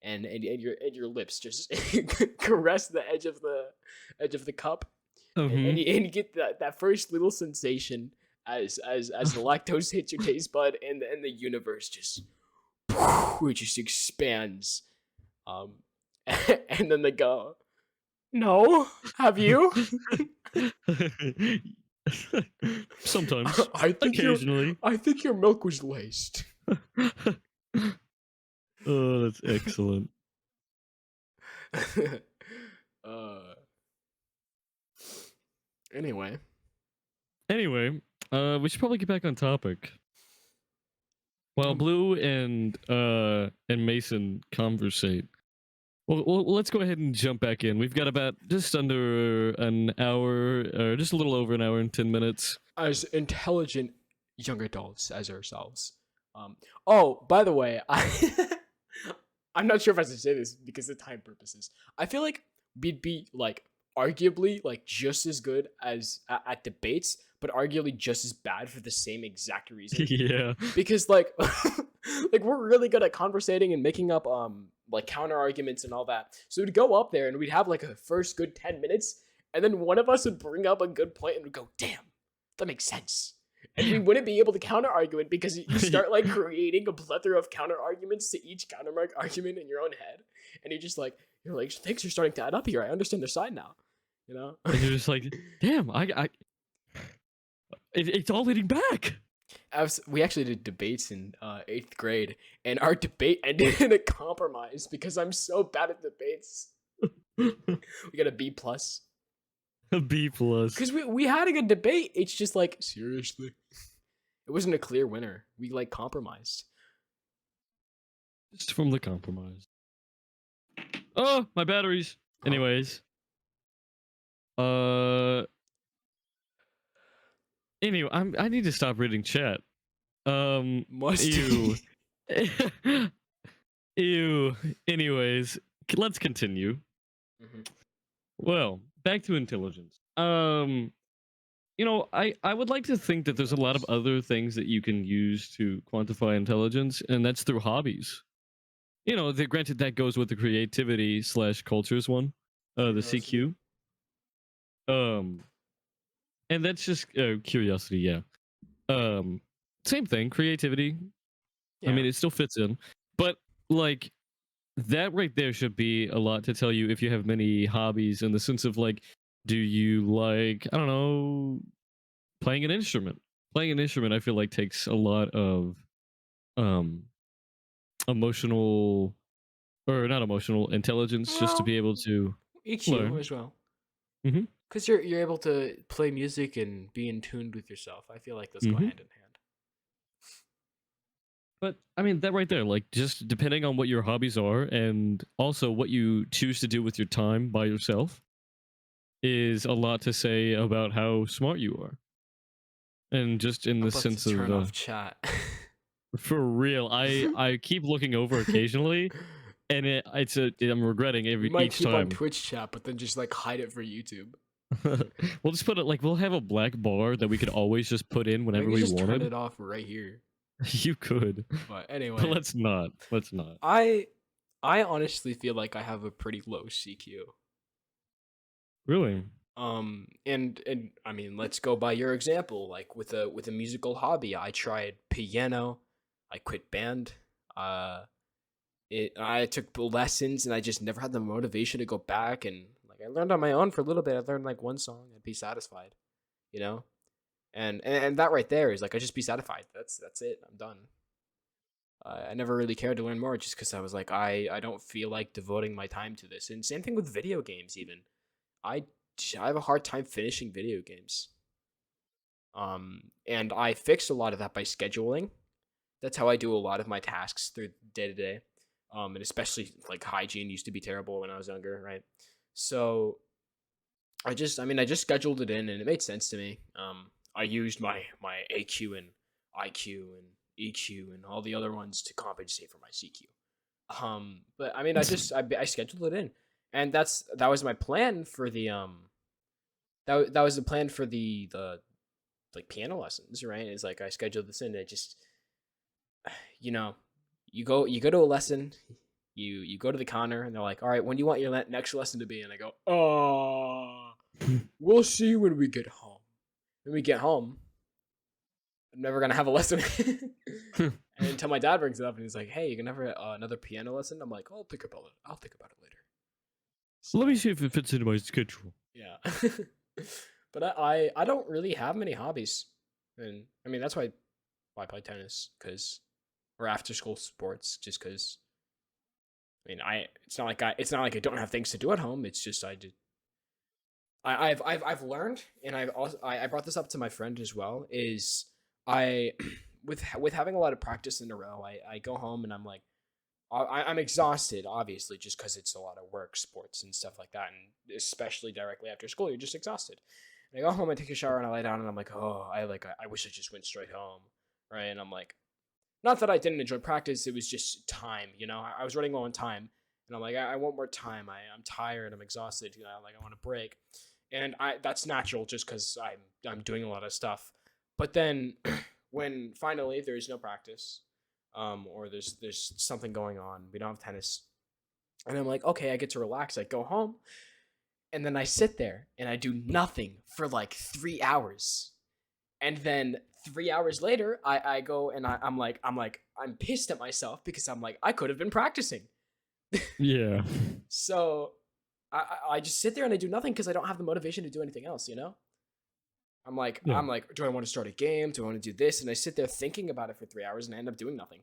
and your lips just caress the edge of the cup, and you get that first little sensation as the lactose hits your taste bud, and the universe just it just expands, and then they go, no, have you? Sometimes. Occasionally. I think your milk was laced. Oh, that's excellent. Anyway, we should probably get back on topic. While Blue and Mason conversate, well, let's go ahead and jump back in. We've got about just under an hour, or just a little over an hour and 10 minutes. As intelligent young adults as ourselves. Oh, by the way, I'm not sure if I should say this because of time purposes. I feel like we'd be like arguably like just as good as at debates, but arguably just as bad for the same exact reason. Yeah. Because like like we're really good at conversating and making up like counter arguments and all that. So we'd go up there and we'd have like a first good 10 minutes, and then one of us would bring up a good point and we'd go, damn, that makes sense. And we wouldn't be able to counter argue it because you start like creating a plethora of counter arguments to each counter argument in your own head, and you're like things are starting to add up here. I understand their side now, you know. And you're just like, damn, it's all leading back. We actually did debates in 8th grade, and our debate ended in a compromise because I'm so bad at debates. We got a B+. A B+. Because we had a good debate. It's just like, seriously. It wasn't a clear winner. We like compromised. Just from the compromise. Oh, my batteries. Oh. Anyways. Anyway, I need to stop reading chat. Must ew. Ew. Anyways, let's continue. Mm-hmm. Well, back to intelligence. I would like to think that there's a lot of other things that you can use to quantify intelligence, and that's through hobbies. Granted that goes with the creativity slash cultures one, the Curiosity. CQ. Um, and that's just curiosity, yeah. Um, Same thing, creativity. I Yeah. mean, it still fits in, but like that right there should be a lot to tell you if you have many hobbies in the sense of like, do you like, I don't know, playing an instrument? Playing an instrument, I feel like takes a lot of um emotional or not emotional intelligence just to Well, be able to EQ learn. as well. Hmm. Because you're able to play music and be in tune with yourself. I feel like those go Hmm. hand in hand. But I mean, that right there, like just depending on what your hobbies are and also what you choose to do with your time by yourself is a lot to say about how smart you are. And just in I'm the about to sense of turn off chat. for real, I keep looking over occasionally, and I'm regretting We every might each keep on time. Twitch chat, but then just like hide it for YouTube. We'll just put it like we'll have a black bar that we could always just put in We whenever could we just turn wanted. it off right here. You could, But but anyway, let's not. Let's not. I I honestly feel like I have a pretty low CQ. Really? And I mean, let's go by your example. Like with a musical hobby, I tried piano, I quit band. Uh, I took lessons, and I just never had the motivation to go back. And like I learned on my own for a little bit. I learned like one song, I'd be satisfied, you know. And that right there is like I just be satisfied. That's it. I'm done. I never really cared to learn more just because I was like I don't feel like devoting my time to this. And same thing with video games even. I I have a hard time finishing video games. And I fixed a lot of that by scheduling. That's how I do a lot of my tasks through day to day. And especially like hygiene used to be terrible when I was younger, right? So I just scheduled it in, and it made sense to me. I used my AQ and IQ and EQ and all the other ones to compensate for my CQ. But I mean, I scheduled it in, and that was my plan for the that was the plan for the like piano lessons, right? It's like I scheduled this in. And it just you know, you go to a lesson, you go to the counter, and they're like, all right, when do you want your next lesson to be? And I go, oh, we'll see when we get home. When we get home, I'm never gonna have a lesson. And until my dad brings it up, and he's like, hey, you can have another piano lesson. I'm like, I'll think about it. I'll think about it later. Let me So see if it fits into my schedule. yeah. But I don't really have many hobbies, and I mean that's why I play tennis, because or after school sports, just because. I mean, it's not like I don't have things to do at home. It's just I did. I've learned, and I brought this up to my friend as well. Is I with having a lot of practice in a row, I go home and I'm like I'm exhausted, obviously, just because it's a lot of work, sports, and stuff like that, and especially directly after school, you're just exhausted. And I go home, I take a shower, and I lie down, and I'm like, oh, I wish I just went straight home, right? And I'm like, not that I didn't enjoy practice, it was just time, you know. I was running low on time, and I'm like, I want more time. I'm tired, I'm exhausted, you know, like I want a break, and I that's natural just because I'm doing a lot of stuff. But then when finally there's no practice, or there's something going on, we don't have tennis, and I'm like, okay, I get to relax. I go home, and then I sit there and I do nothing for like 3 hours, and then 3 hours later, I go and I'm pissed at myself because I'm like I could have been practicing. Yeah. So I just sit there and I do nothing because I don't have the motivation to do anything else. You know, Yeah. I'm like, do I want to start a game? Do I want to do this? And I sit there thinking about it for 3 hours and I end up doing nothing.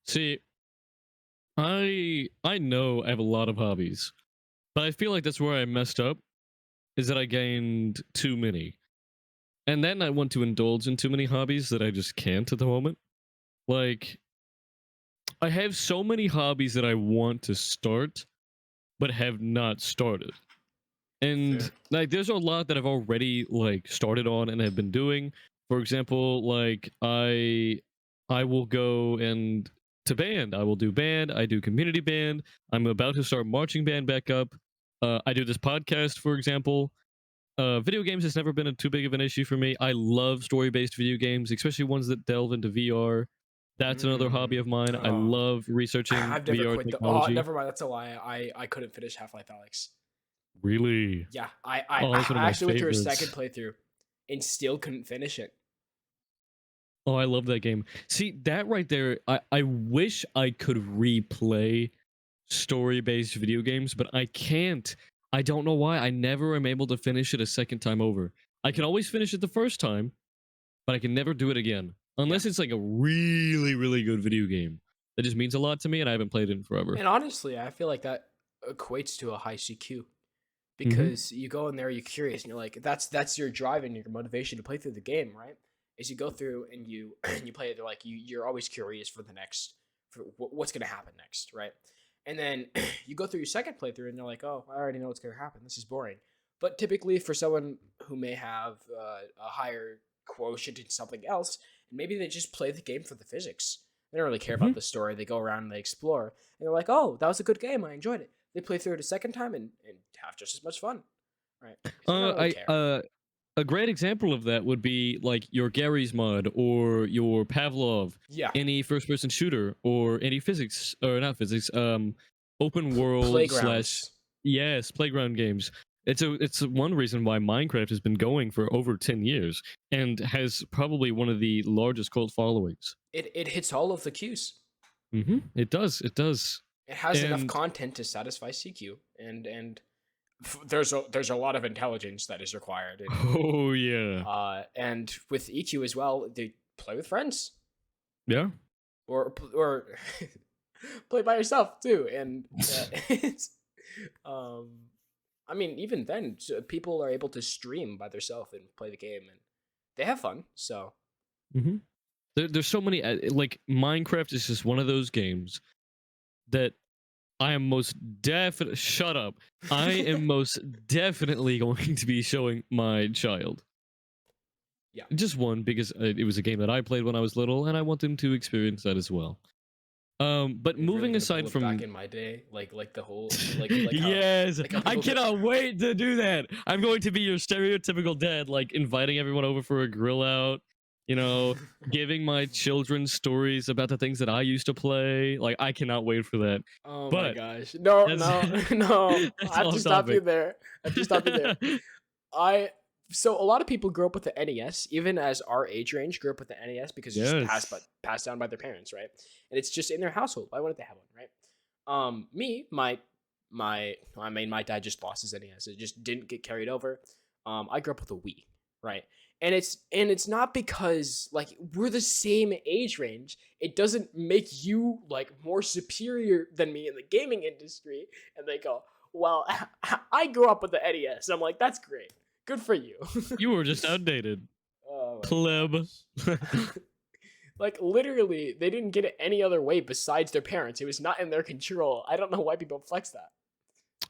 See, I know I have a lot of hobbies, but I feel like that's where I messed up. Is that I gained too many, and then I want to indulge in too many hobbies that I just can't at the moment. Like I have so many hobbies that I want to start, but have not started. And Fair. like there's a lot that I've already like started on and have been doing. For example, like I will go and to band. I will do band. I do community band. I'm about to start marching band back up. I do this podcast, for example. Video games has never been too big of an issue for me. I love story-based video games, especially ones that delve into VR. That's another hobby of mine. I Oh, love researching I've never VR quit the. Oh, technology. never mind. That's a lie. I couldn't finish Half-Life Alex. Really? Yeah, I Oh, that's one of I my actually went through a second favorites. playthrough, and still couldn't finish it. Oh, I love that game. See, that right there, I wish I could replay story-based video games, but I can't. I don't know why. I never am able to finish it a second time over. I can Mm, always finish it the first time, but I can never do it again. yeah, Unless it's like a really, really good video game. That just means a lot to me, and I haven't played it in forever. and honestly, I feel like that equates to a high CQ. Hmm. Because you go in there, you're curious, and you're like, that's your drive and your motivation to play through the game, right? As you go through and you and you play it, they're like you're always curious for the next, for what's gonna happen next, right? And then you go through your second playthrough and you're like, oh, I already know what's gonna happen. This is boring. But typically, for someone who may have a higher quotient in something else, maybe they just play the game for the physics. They don't really care Hmm. about the story. They go around and they explore, and they're like, oh, that was a good game. I enjoyed it. They play through it a second time and have just as much fun, right? Because they don't really I care. A great example of that would be like your Gary's mod or your Pavlov, Yeah, any first-person shooter or any physics or not physics, open world slash playgrounds. yes, playground games. It's one reason why Minecraft has been going for over 10 years and has probably one of the largest cult followings. It hits all of the cues. It does. It does. It has enough And content to satisfy CQ, and there's a lot of intelligence that is required, oh yeah. and with EQ as well. They play with friends Yeah. or play by yourself too, and it's um. I mean, even then, people are able to stream by themselves and play the game, and they have fun. So Mhm. There's so many like Minecraft is just one of those games that I am most definitely shut up. I am most definitely going to be showing my child yeah, just one because it was a game that I played when I was little, and I want them to experience that as well. But you're really moving gonna pull aside it back from in my day, like the whole yes, like how I people get. cannot wait to do that. I'm going to be your stereotypical dad, like inviting everyone over for a grill out, you know, giving my children stories about the things that I used to play. Like, I cannot wait for that. Oh my But gosh, no, that's no, no! I that's have to off stop you topic. there. I have to stop you there. I So a lot of people grew up with the NES, even as our age range grew up with the NES because it's just Yes. passed down by their parents, right? And it's just in their household. Why wouldn't they have one, right? Me, I mean, my dad just lost his NES. It just didn't get carried over. I grew up with a Wii, right? And it's not because like we're the same age range. It doesn't make you like more superior than me in the gaming industry. And they go, well, I grew up with the NES. I'm like, that's great. Good for you. You were just outdated. Oh my Pleb. gosh. Like literally, they didn't get it any other way besides their parents. It was not in their control. I don't know why people flex that.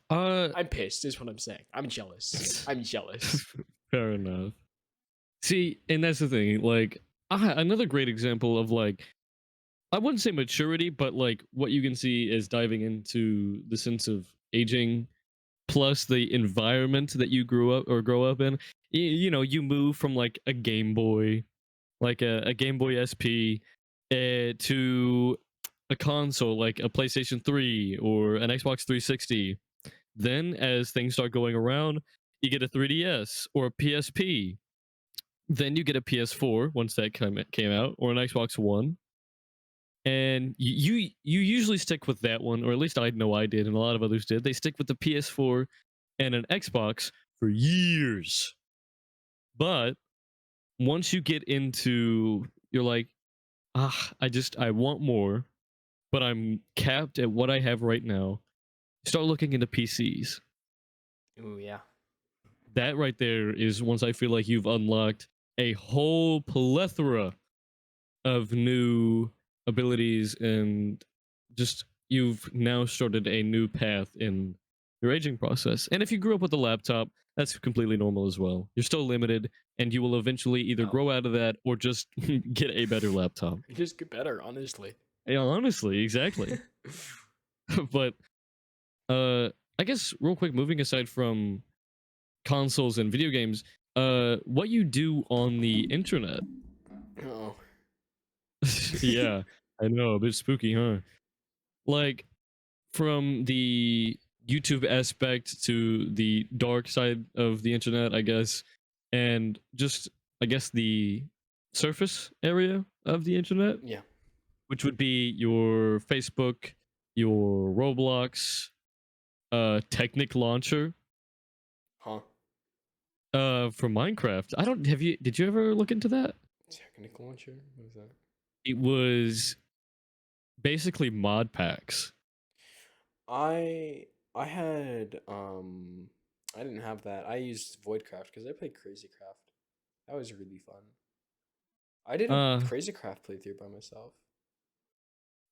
uh, I'm pissed, is what I'm saying. I'm jealous. I'm jealous. fair enough. See, and that's the thing. Like, another great example of like I wouldn't say maturity, but like what you can see is diving into the sense of aging plus the environment that you grew up or grow up in. You know, you move from like a Game Boy, like a Game Boy SP, to a console like a PlayStation 3 or an Xbox 360. Then, as things start going around, you get a 3DS or a PSP. Then you get a PS4 once that came out, or an Xbox One, and you usually stick with that one, or at least I know I did, and a lot of others did. They stick with the PS4 and an Xbox for years. But once you get into, you're like, I want more, but I'm capped at what I have right now. Start looking into PCs. Ooh yeah. That right there is once I feel like you've unlocked a whole plethora of new abilities and just you've now started a new path in your aging process. And if you grew up with a laptop, that's completely normal as well. You're still limited and you will eventually either Oh, grow out of that or just get a better laptop. just get better, honestly. Yeah, honestly, exactly. But I guess real quick moving aside from consoles and video games, what you do on the internet. Oh. Yeah, I know, a bit spooky, huh? Like, from the YouTube aspect to the dark side of the internet, I guess, and just, I guess, the surface area of the internet, Yeah. which would be your Facebook, your Roblox, Technic launcher, Huh. for Minecraft. I don't have you did you ever look into that? Technical launcher? What is that? It was basically mod packs. I had I didn't have that. I used Voidcraft because I played Crazycraft. That was really fun. I did a Uh, Crazycraft playthrough by myself.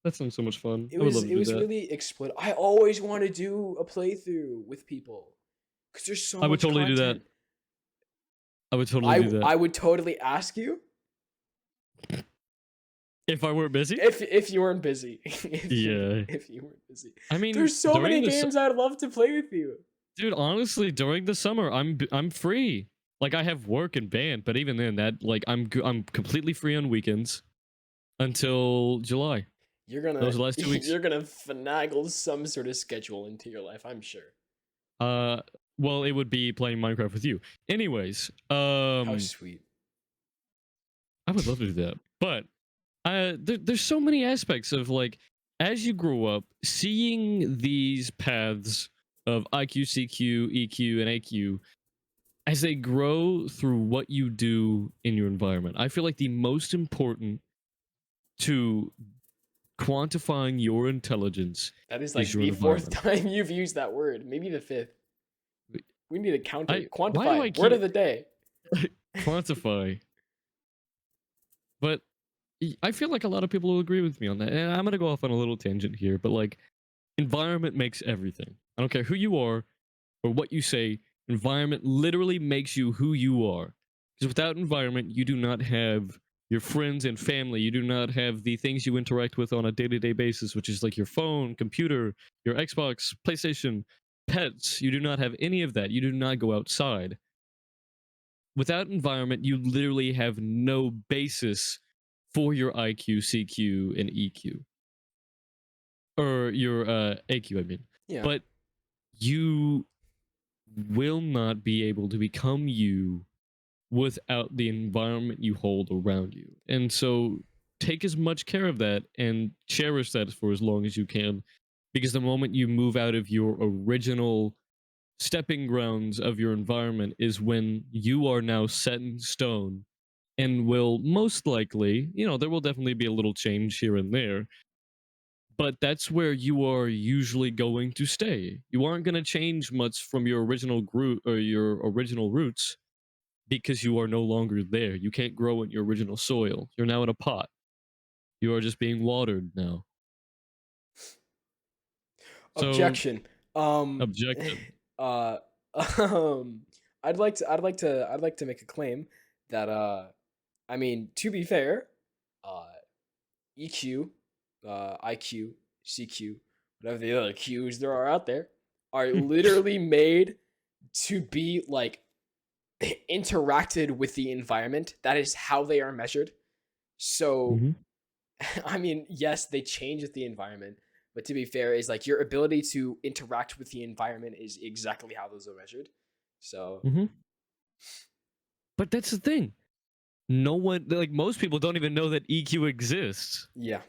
that sounds so much fun. It I would was love to it do was that. really exploit. I always want to do a playthrough with people because there's so I would much totally do that. content. I would totally do that. I would totally ask you If I weren't busy? if you weren't busy. Yeah. If you weren't busy. I mean, There's so during many the games I'd love to play with you. dude, honestly, during the summer, I'm free. Like, I have work and band, but even then, that like I'm completely free on weekends until July. You're gonna Those last 2 weeks. you're gonna finagle some sort of schedule into your life, I'm sure. Well, it would be playing Minecraft with you. Anyways, How sweet. I would love to do that, but there's so many aspects of, like, as you grow up, seeing these paths of IQ, CQ, EQ, and AQ as they grow through what you do in your environment. I feel like the most important to quantifying your intelligence That is is like your the fourth environment. time you've used that word, maybe the fifth. We need to count it. Why do I Quantify. Word keep of the day. quantify? But I feel like a lot of people will agree with me on that. And I'm gonna go off on a little tangent here, but like, environment makes everything. I don't care who you are or what you say. Environment literally makes you who you are. Because without environment, you do not have your friends and family. You do not have the things you interact with on a day-to-day basis, which is like your phone, computer, your Xbox, PlayStation, pets. You do not have any of that. You do not go outside. Without environment, you literally have no basis for your IQ, CQ, and EQ. Or your AQ, I mean. Yeah. But you will not be able to become you without the environment you hold around you. And so take as much care of that and cherish that for as long as you can. Because the moment you move out of your original stepping grounds of your environment is when you are now set in stone and will most likely, there will definitely be a little change here and there, but that's where you are usually going to stay. You aren't going to change much from your original group or your original roots because you are no longer there. You can't grow in your original soil. You're now in a pot. You are just being watered now. So, Objection. objection. Uh um I'd like to make a claim that I mean, to be fair, uh EQ, IQ, CQ, whatever the other Qs there are out there, are literally made to be like interacted with the environment. That is how they are measured. So, Hmm. I mean, yes, they change with the environment, but to be fair, is like your ability to interact with the environment is exactly how those are measured. So, Hmm. But that's the thing. No one, like, most people don't even know that EQ exists. yeah.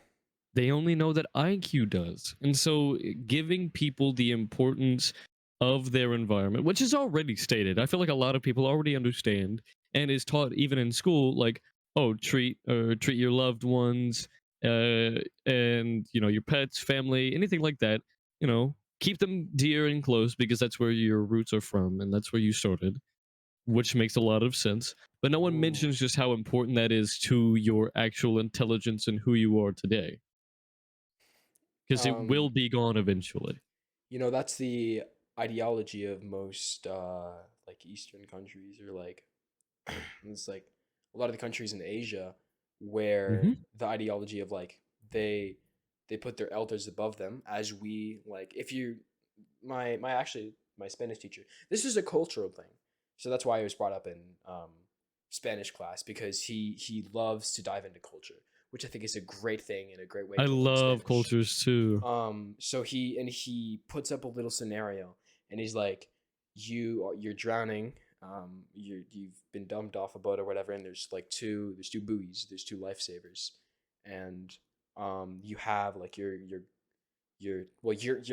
They only know that IQ does. And so giving people the importance of their environment, which is already stated, I feel like a lot of people already understand and is taught even in school, like, oh, treat your loved ones, and your pets, family, anything like that, keep them dear and close because that's where your roots are from and that's where you started, which makes a lot of sense. But no one Ooh. mentions just how important that is to your actual intelligence and who you are today, because it will Um, be gone eventually. that's the ideology of most like Eastern countries, or like it's like a lot of the countries in Asia where Hmm. the ideology of like they put their elders above them, as we like if you my Spanish teacher, this is a cultural thing. So that's why it was brought up in Spanish class, because he loves to dive into culture, which I think is a great thing and a great way I to learn love Spanish. cultures too. So he puts up a little scenario, and he's like, you're drowning. You've been dumped off a boat or whatever, and there's two buoys, there's two lifesavers, and you have like your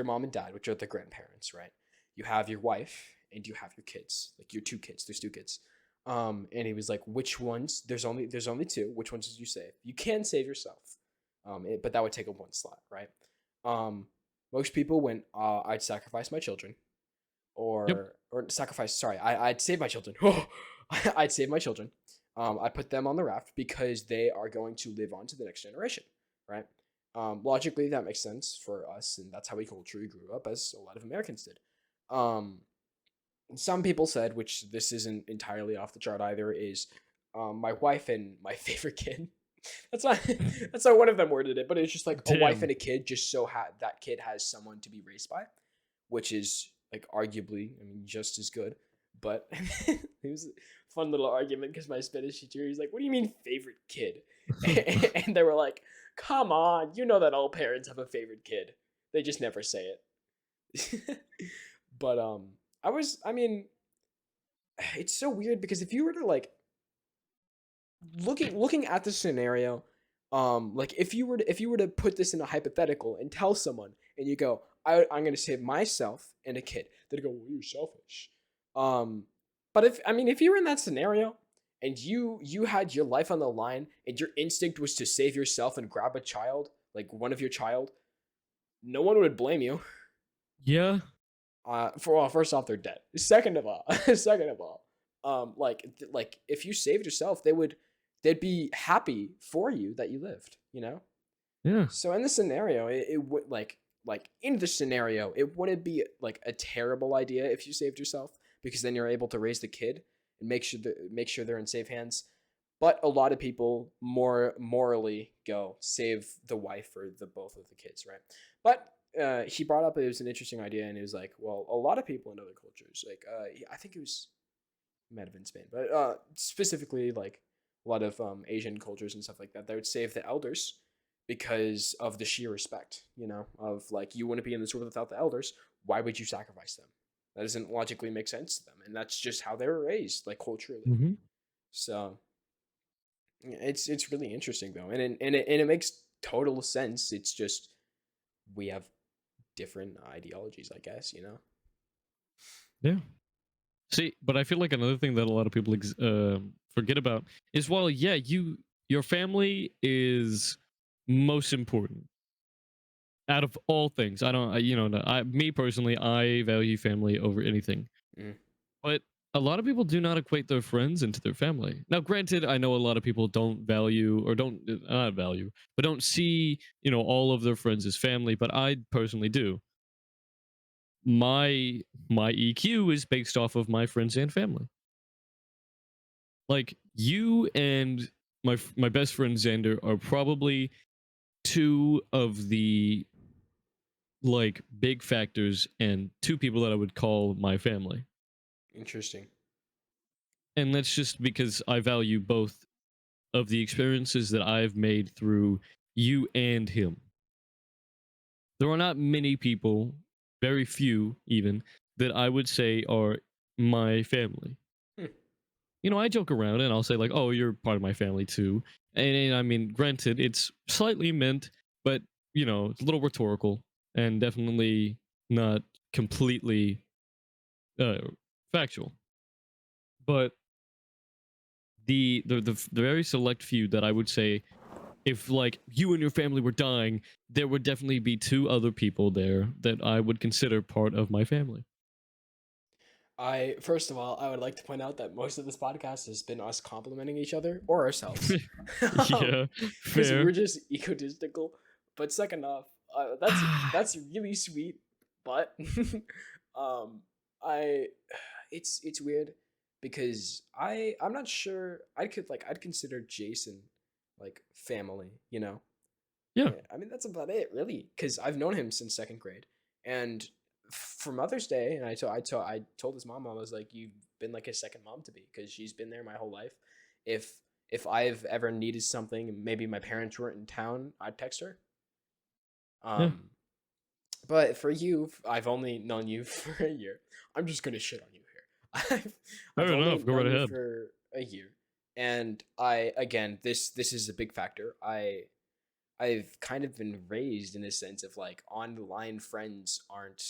mom and dad, which are the grandparents, right? You have your wife and you have your kids, like your two kids. There's two kids. And he was like, which ones? There's only two. Which ones did you save? You can save yourself, but that would take up one slot, right? Um, Most people went, I'd sacrifice my children, Yep. or sacrifice. Sorry, I'd save my children. I'd save my children. I put them on the raft because they are going to live on to the next generation, right? Logically, that makes sense for us, and that's how we culturally grew up, as a lot of Americans did. Um, some people said, which this isn't entirely off the chart either, is my wife and my favorite kid. That's not that's not one of them worded it, but it's just like a wife Damn. and a kid, just so that kid has someone to be raised by, which is like arguably, I mean, just as good. But it was a fun little argument because my Spanish teacher, he's like, "What do you mean favorite kid?" And they were like, "Come on, you know that all parents have a favorite kid. They just never say it." But I mean, it's so weird because if you were to like looking at the scenario, like if you were to put this in a hypothetical and tell someone, and you go, I'm gonna save myself and a kid, they'd go, well, you're selfish. um but if you were in that scenario and you had your life on the line and your instinct was to save yourself and grab a child, like one of your child, no one would blame you. Yeah. For well, first off, they're dead. Second of all, second of all, like if you saved yourself, they'd be happy for you that you lived. You know. Yeah. So in the scenario, it would in the scenario, it wouldn't be like a terrible idea if you saved yourself, because then you're able to raise the kid and make sure they're in safe hands. But a lot of people more morally go save the wife or the both of the kids, right? But he brought up, it was an interesting idea, and it was like, well, a lot of people in other cultures, like I think it might have been Spain, but specifically like a lot of Asian cultures and stuff like that, they would save the elders because of the sheer respect, of like, you wouldn't be in this world without the elders. Why would you sacrifice them? That doesn't logically make sense to them, and that's just how they were raised, like culturally. Hmm. So it's really interesting though, and it makes total sense. It's just we have different ideologies, I guess. Yeah. See, but I feel like another thing that a lot of people forget about is, while yeah, your family is most important out of all things. I don't, you know, no, me personally, I value family over anything. Mm. But a lot of people do not equate their friends into their family. Now, granted, I know a lot of people don't value, or don't not value, but don't see, all of their friends as family. But I personally do. My EQ is based off of my friends and family. Like, you and my best friend Xander are probably two of the like big factors, and two people that I would call my family. Interesting. And that's just because I value both of the experiences that I've made through you and him. There are not many people, very few even, that I would say are my family. Hmm. I joke around and I'll say, like, "Oh, you're part of my family too." And I mean, granted, it's slightly meant, but it's a little rhetorical and definitely not completely uh, factual. But the very select few that I would say, if like you and your family were dying, there would definitely be two other people there that I would consider part of my family. I First of all, I would like to point out that most of this podcast has been us complimenting each other or ourselves, Yeah, because fair. we're just egotistical. But second off, that's really sweet. But um, I it's weird because I'm not sure I'd consider Jason like family. Yeah. I mean, that's about it, really, because I've known him since second grade, and for Mother's Day, and I told his mom, I was like, you've been like a second mom to me because she's been there my whole life. If if I've ever needed something, and maybe my parents weren't in town, I'd text her. Yeah. Um, but for you, I've only known you for a year. I'm just gonna shit on you here. I've Fair only enough. Go right known you ahead. for a year, and I again, this is a big factor. I've kind of been raised in a sense of like online friends aren't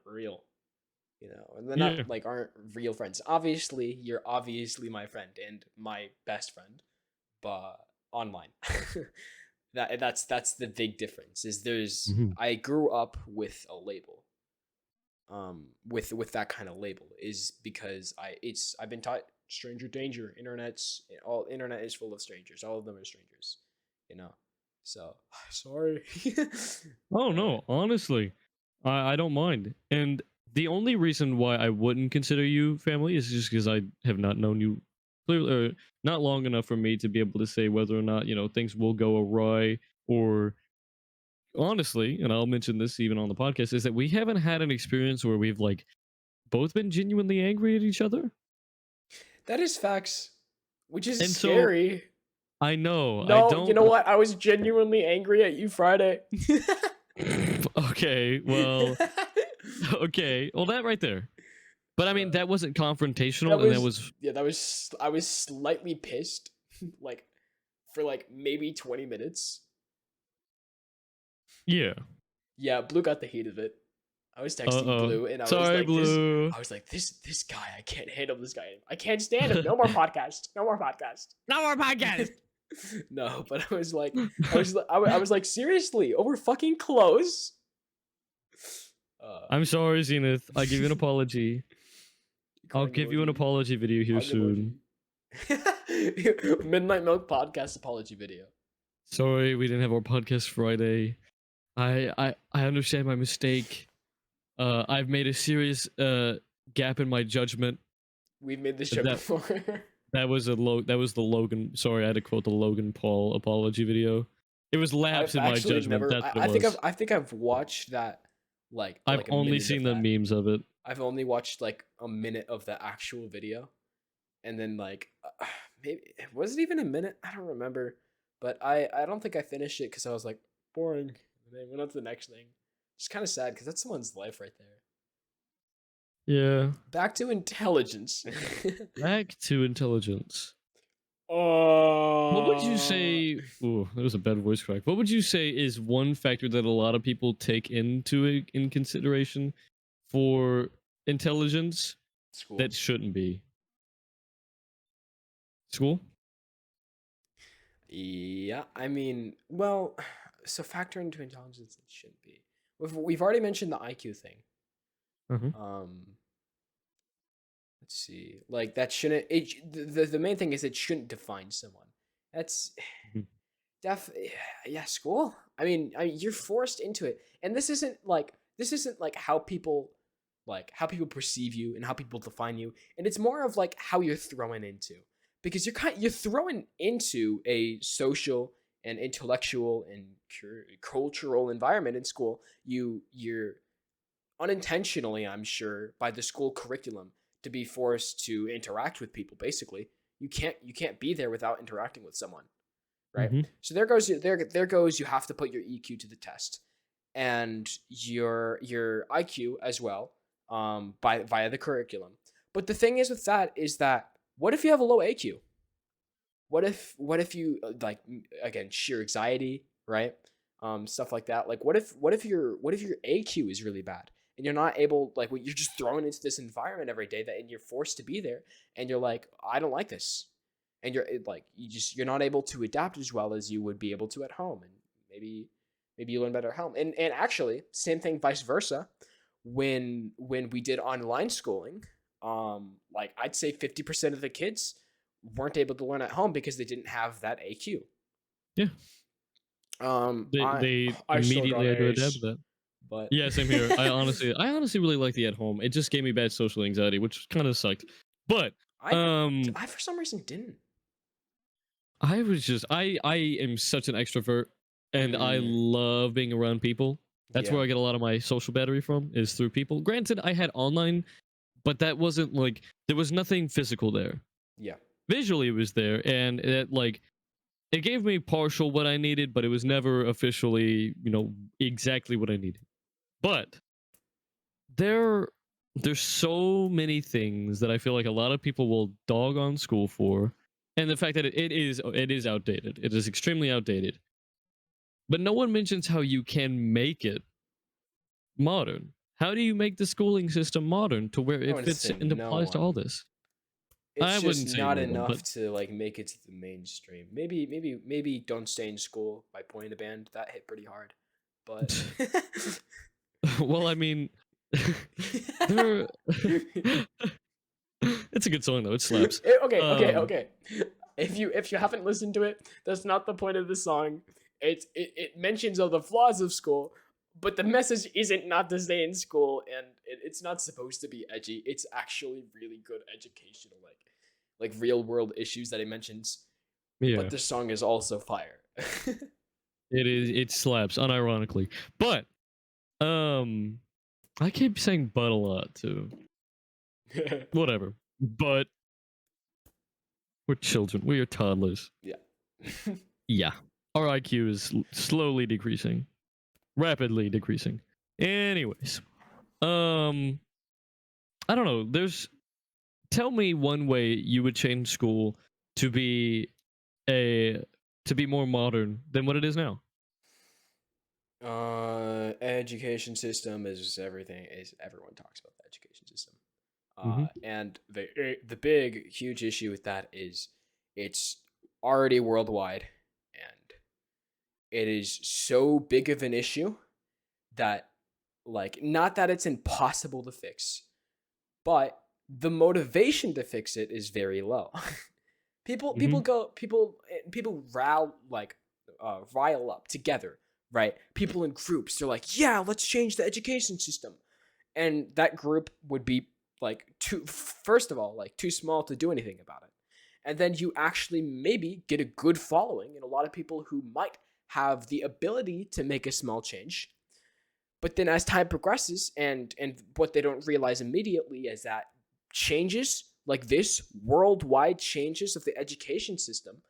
real, and they're not Yeah. like aren't real friends. Obviously, you're obviously my friend and my best friend, but online. That's the big difference. Is there's Mhm. I grew up with a label. With that kind of label is because I've been taught stranger danger. Internet is full of strangers. All of them are strangers, you know. So sorry. Oh uh, no, honestly, I don't mind. And the only reason why I wouldn't consider you family is just because I have not known you clearly, or not long enough for me to be able to say whether or not things will go awry. Or honestly, and I'll mention this even on the podcast, is that we haven't had an experience where we've like both been genuinely angry at each other. that is facts, which is And so scary. I know I No, you don't. know what? I was genuinely angry at you Friday. Okay, well, okay, well that right there. But I mean, Uh, that wasn't that confrontational, and that was was yeah, that was I was slightly pissed, like for like maybe 20 minutes. yeah. Yeah, Blue got the heat of it. I was Uh texting oh. Blue, and I was Sorry, like, "This." Blue. I was like, "This guy, I can't handle this guy. I can't stand him. No more podcast. No more podcast." No more podcast. No, but I was like, seriously, over fucking clothes. Uh, I'm sorry, Zenith. I give you an apology. I'll crying give you an emoji, apology video here hug soon. emoji, Midnight Milk podcast apology video. Sorry, we didn't have our podcast Friday. I understand my mistake. I've made a serious gap in my judgment. We've made this joke That before. that was the Logan. Sorry, I had to quote the Logan Paul apology video. It was I've lapse in my actually judgment. never. That's what I it think was. I've watched that I've like a only minute seen of the that. memes of it. I've only watched like a minute of the actual video, and then like maybe was it even a minute? I don't remember, but I don't think I finished it because I was like boring. And then went on to the next thing. It's kind of sad because that's someone's life right there. Yeah. Back to intelligence. Back to intelligence. What would you uh, say? Ooh, that was a bad voice crack. What would you say is one factor that a lot of people take into in consideration for intelligence School. that shouldn't be? School? Yeah, I mean, well, so factor into intelligence it shouldn't be. We've already mentioned the IQ thing. Uh-huh. Um, let's see, like that shouldn't. The main thing is it shouldn't define someone. That's Mhm. def. Yeah, school. I mean, you're forced into it, and this isn't like how people perceive you and how people define you, and it's more of like how you're thrown into, because you're thrown into a social and intellectual and cultural environment in school. You're unintentionally, I'm sure, by the school curriculum to be forced to interact with people. Basically, you can't be there without interacting with someone, right? Mhm. So there goes you have to put your EQ to the test, and your IQ as well, by via the curriculum. But the thing is with that is that, what if you have a low AQ? What if you again, sheer anxiety, right? Stuff like that. Like what if your AQ is really bad, and you're not able, like, you're just thrown into this environment every day, and you're forced to be there, and you're like, I don't like this, and you're not able to adapt as well as you would be able to at home, and maybe you learn better at home. And actually, same thing vice versa. When we did online schooling, like, I'd say 50% of the kids weren't able to learn at home because they didn't have that AQ. Yeah. They I they I still got immediately had to adapt A's, to that. but Yeah, same here. I honestly really like the at home. It just gave me bad social anxiety, which kind of sucked. But I um I for some reason didn't. I am such an extrovert and I Mm, love being around people. That's Yeah. where I get a lot of my social battery from, is through people. Granted, I had online, but that wasn't like, there was nothing physical there. Yeah. Visually, it was there, and it gave me partial what I needed, but it was never officially, exactly what I needed. But there there's so many things that I feel like a lot of people will dog on school for, and the fact that it is outdated. It is extremely outdated. But no one mentions how you can make it modern. How do you make the schooling system modern to where I it wouldn't fits say and no applies to all one. this? It's I just wouldn't say not no one, enough but to like make it to the mainstream. Maybe Don't Stay in School by Point the Band. That hit pretty hard. But well, I mean, there. It's a good song though. It slaps. Okay. If you haven't listened to it, that's not the point of the song. It mentions all the flaws of school, but the message isn't not to stay in school, and it's not supposed to be edgy. It's actually really good educational, like real world issues that it mentions. But Yeah, the song is also fire. it is. It slaps, unironically. But I keep saying "but" a lot too. Whatever. But we're children. We are toddlers. Yeah. Yeah. Our IQ is slowly decreasing, rapidly decreasing. Anyways, um, I don't know. Tell me one way you would change school to be a to be more modern than what it is now. Education system is everything. Is everyone talks about the education system? Mm-hmm. And the big huge issue with that is it's already worldwide, and it is so big of an issue that, like, not that it's impossible to fix, but the motivation to fix it is very low. people Mm-hmm. people go people rile up together, right? People in groups, they're like, yeah, let's change the education system, and that group would be like too first of all like too small to do anything about it, and then you actually maybe get a good following and a lot of people who might have the ability to make a small change. But then as time progresses, and what they don't realize immediately is that changes like this, worldwide changes of the education system,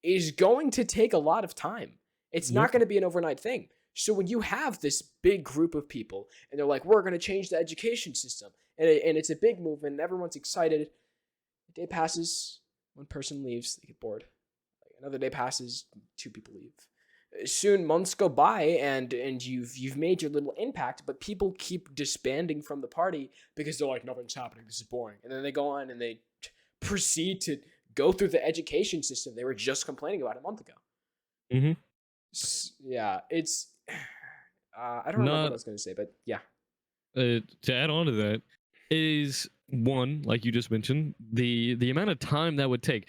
is going to take a lot of time. It's not Yep. going to be an overnight thing. So when you have this big group of people and they're like, we're going to change the education system, and it's a big movement and everyone's excited, a day passes, one person leaves, they get bored. Like, another day passes, two people leave. Soon months go by, and you've made your little impact, but people keep disbanding from the party because they're like, nothing's happening, this is boring. And then they go on and they proceed to go through the education system they were just complaining about a month ago. Mm-hmm. Yeah, it's I don't remember what I Not was going to say, but yeah. to add on to that is one, like you just mentioned, the amount of time that would take.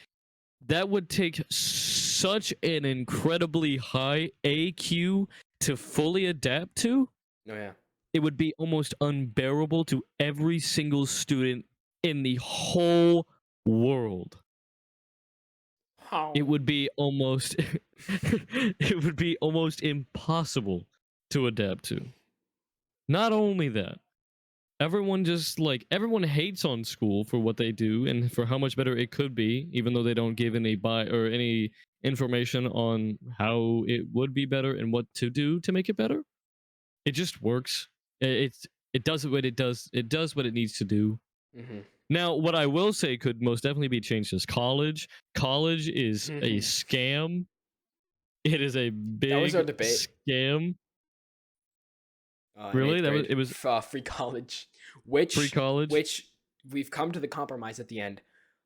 That would take such an incredibly high AQ to fully adapt to. Oh yeah. It would be almost unbearable to every single student in the whole world. How? It would be almost it would be almost impossible to adapt to. Not only that, everyone hates on school for what they do and for how much better it could be, even though they don't give any information on how it would be better and what to do to make it better. It just works. It does what it does. It does what it needs to do. Mm-hmm. Now, what I will say could most definitely be changed is college. College is a scam. It is a That was our big debate. scam. In Really? eighth grade. It was Free college, which free college. which we've come to the compromise at the end.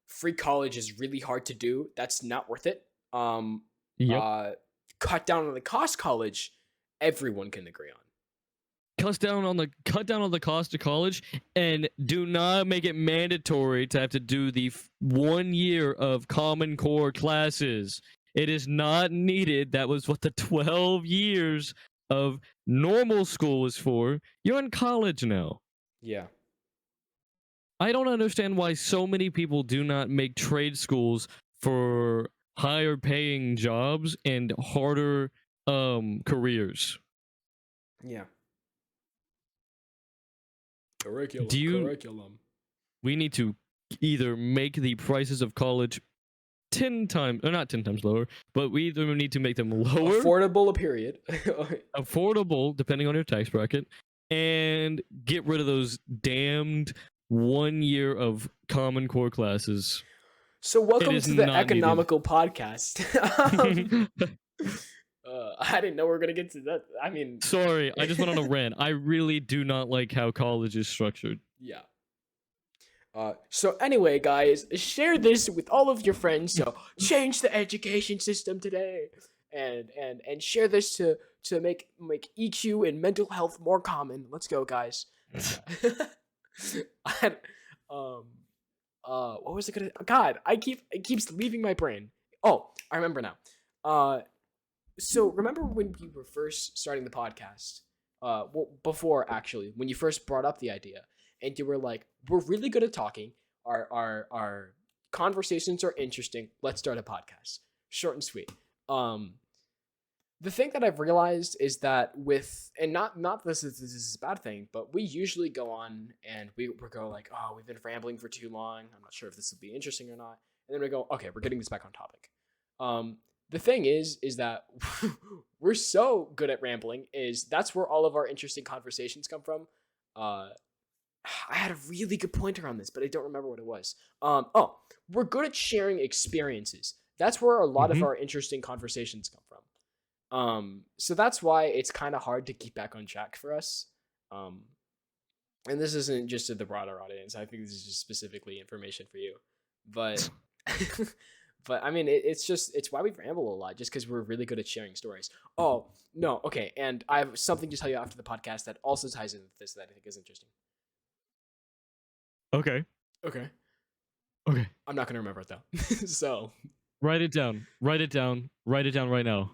Free college is really hard to do. That's not worth it. Yep. Cut down on the cost college. Everyone can agree on. Cut down on the cost of college, and do not make it mandatory to have to do the 1 year of Common Core classes. It is not needed. That was what the 12 years of normal school was for. You're in college now. Yeah. I don't understand why so many people do not make trade schools for higher paying jobs and harder careers. Yeah. Curriculum. Do you? Curriculum. We need to either make the prices of college 10 times, or not 10 times lower, but we either need to make them lower, Affordable, a period. affordable, depending on your tax bracket, and get rid of those damned 1 year of Common Core classes. So It welcome is to the not economical podcast. needed. I didn't know we were gonna get to that. I mean, Sorry, I just went on a rant. I really do not like how college is structured. yeah. So anyway, guys, share this with all of your friends. So change the education system today, and share this to make EQ and mental health more common. Let's go, guys. I, um, what was it gonna? God, it keeps leaving my brain. Oh, I remember now. So remember when we were first starting the podcast? Well, before actually, when you first brought up the idea, and you were like, "We're really good at talking. Our conversations are interesting. Let's start a podcast." Short and sweet. The thing that I've realized is that not this is a bad thing, but we usually go on and we go like, "Oh, we've been rambling for too long. I'm not sure if this will be interesting or not." And then we go, "Okay, we're getting this back on topic." The thing is that we're so good at rambling. That's where all of our interesting conversations come from. I had a really good pointer on this, but I don't remember what it was. We're good at sharing experiences. That's where a lot of our interesting conversations come from. So that's why it's kind of hard to keep back on track for us. And this isn't just to the broader audience. I think this is just specifically information for you. But but I mean, it's why we ramble a lot, just because we're really good at sharing stories. Oh no, okay, and I have something to tell you after the podcast that also ties into this that I think is interesting. Okay. Okay. Okay. I'm not gonna remember it though. So write it down. Write it down. Write it down right now.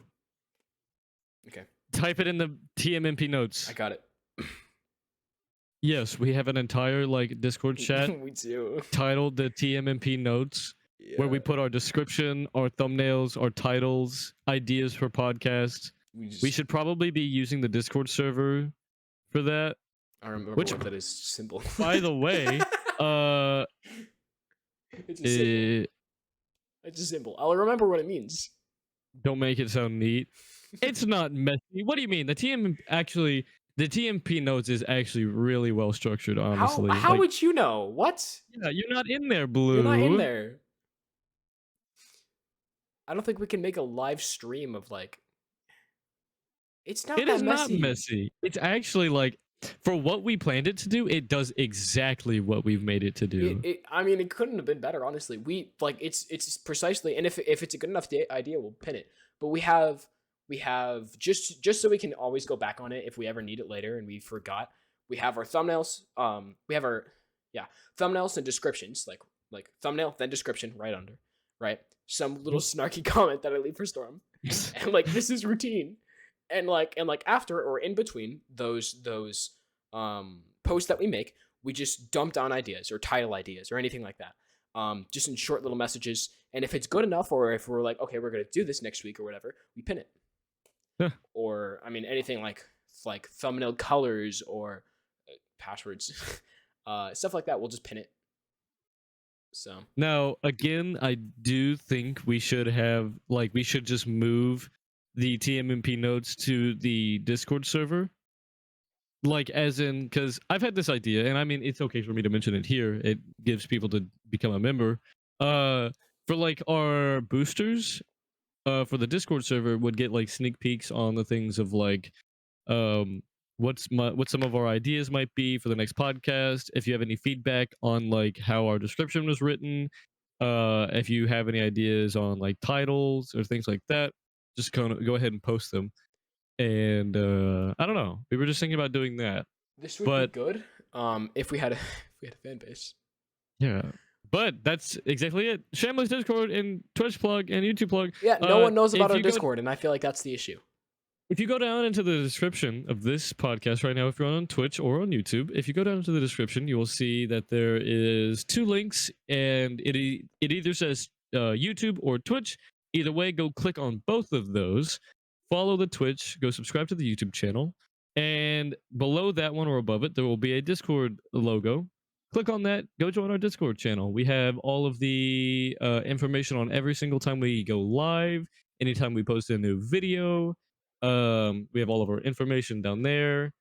Okay. Type it in the TMMP notes. I got it. Yes, we have an entire Discord chat. We do. Titled the TMMP notes, where we put our description, our thumbnails, our titles, ideas for podcasts. We should probably be using the Discord server for that. I remember what that is. Simple. By the way, it's a symbol. It's a symbol. I'll remember what it means. Don't make it sound neat. It's not messy. What do you mean? The TMP notes is actually really well structured, honestly. How would you know? What? Yeah, you're not in there, Blue. You're not in there. I don't think we can make a live stream of it's not It that is messy. not messy. It's actually for what we planned it to do, it does exactly what we've made it to do. I mean, it couldn't have been better, honestly. It's precisely, and if it's a good enough idea, we'll pin it. But we have just so we can always go back on it if we ever need it later and we forgot. We have our thumbnails. We have our thumbnails and descriptions, like thumbnail then description right under, right? Some little snarky comment that I leave for Storm, and this is routine. And after or in between those posts that we make, we just dump down ideas or title ideas or anything like that. Just in short little messages. And if it's good enough, or if we're like, okay, we're gonna do this next week or whatever, we pin it. Yeah. Or I mean, anything like thumbnail colors or passwords, stuff like that. We'll just pin it. So now, again, I do think we should have we should just move the TMMP notes to the Discord server. As in, because I've had this idea, and I mean, it's okay for me to mention it here. It gives people to become a member. For our boosters, for the Discord server, would get sneak peeks on the things of what some of our ideas might be for the next podcast. If you have any feedback on how our description was written, if you have any ideas on titles or things like that, just go ahead and post them. And I don't know. We were just thinking about doing that. This would be good. If we had a fan base. Yeah. But that's exactly it. Shamley's Discord and Twitch plug and YouTube plug. Yeah, no one knows about our Discord, and I feel like that's the issue. If you go down into the description of this podcast right now, if you're on Twitch or on YouTube, if you go down into the description, you will see that there is 2 links, and it either says YouTube or Twitch. Either way, go click on both of those. Follow the Twitch, go subscribe to the YouTube channel, And below that one or above it, there will be a Discord logo. Click on that. Go join our Discord channel. We have all of the information on every single time we go live, anytime we post a new video. We have all of our information down there.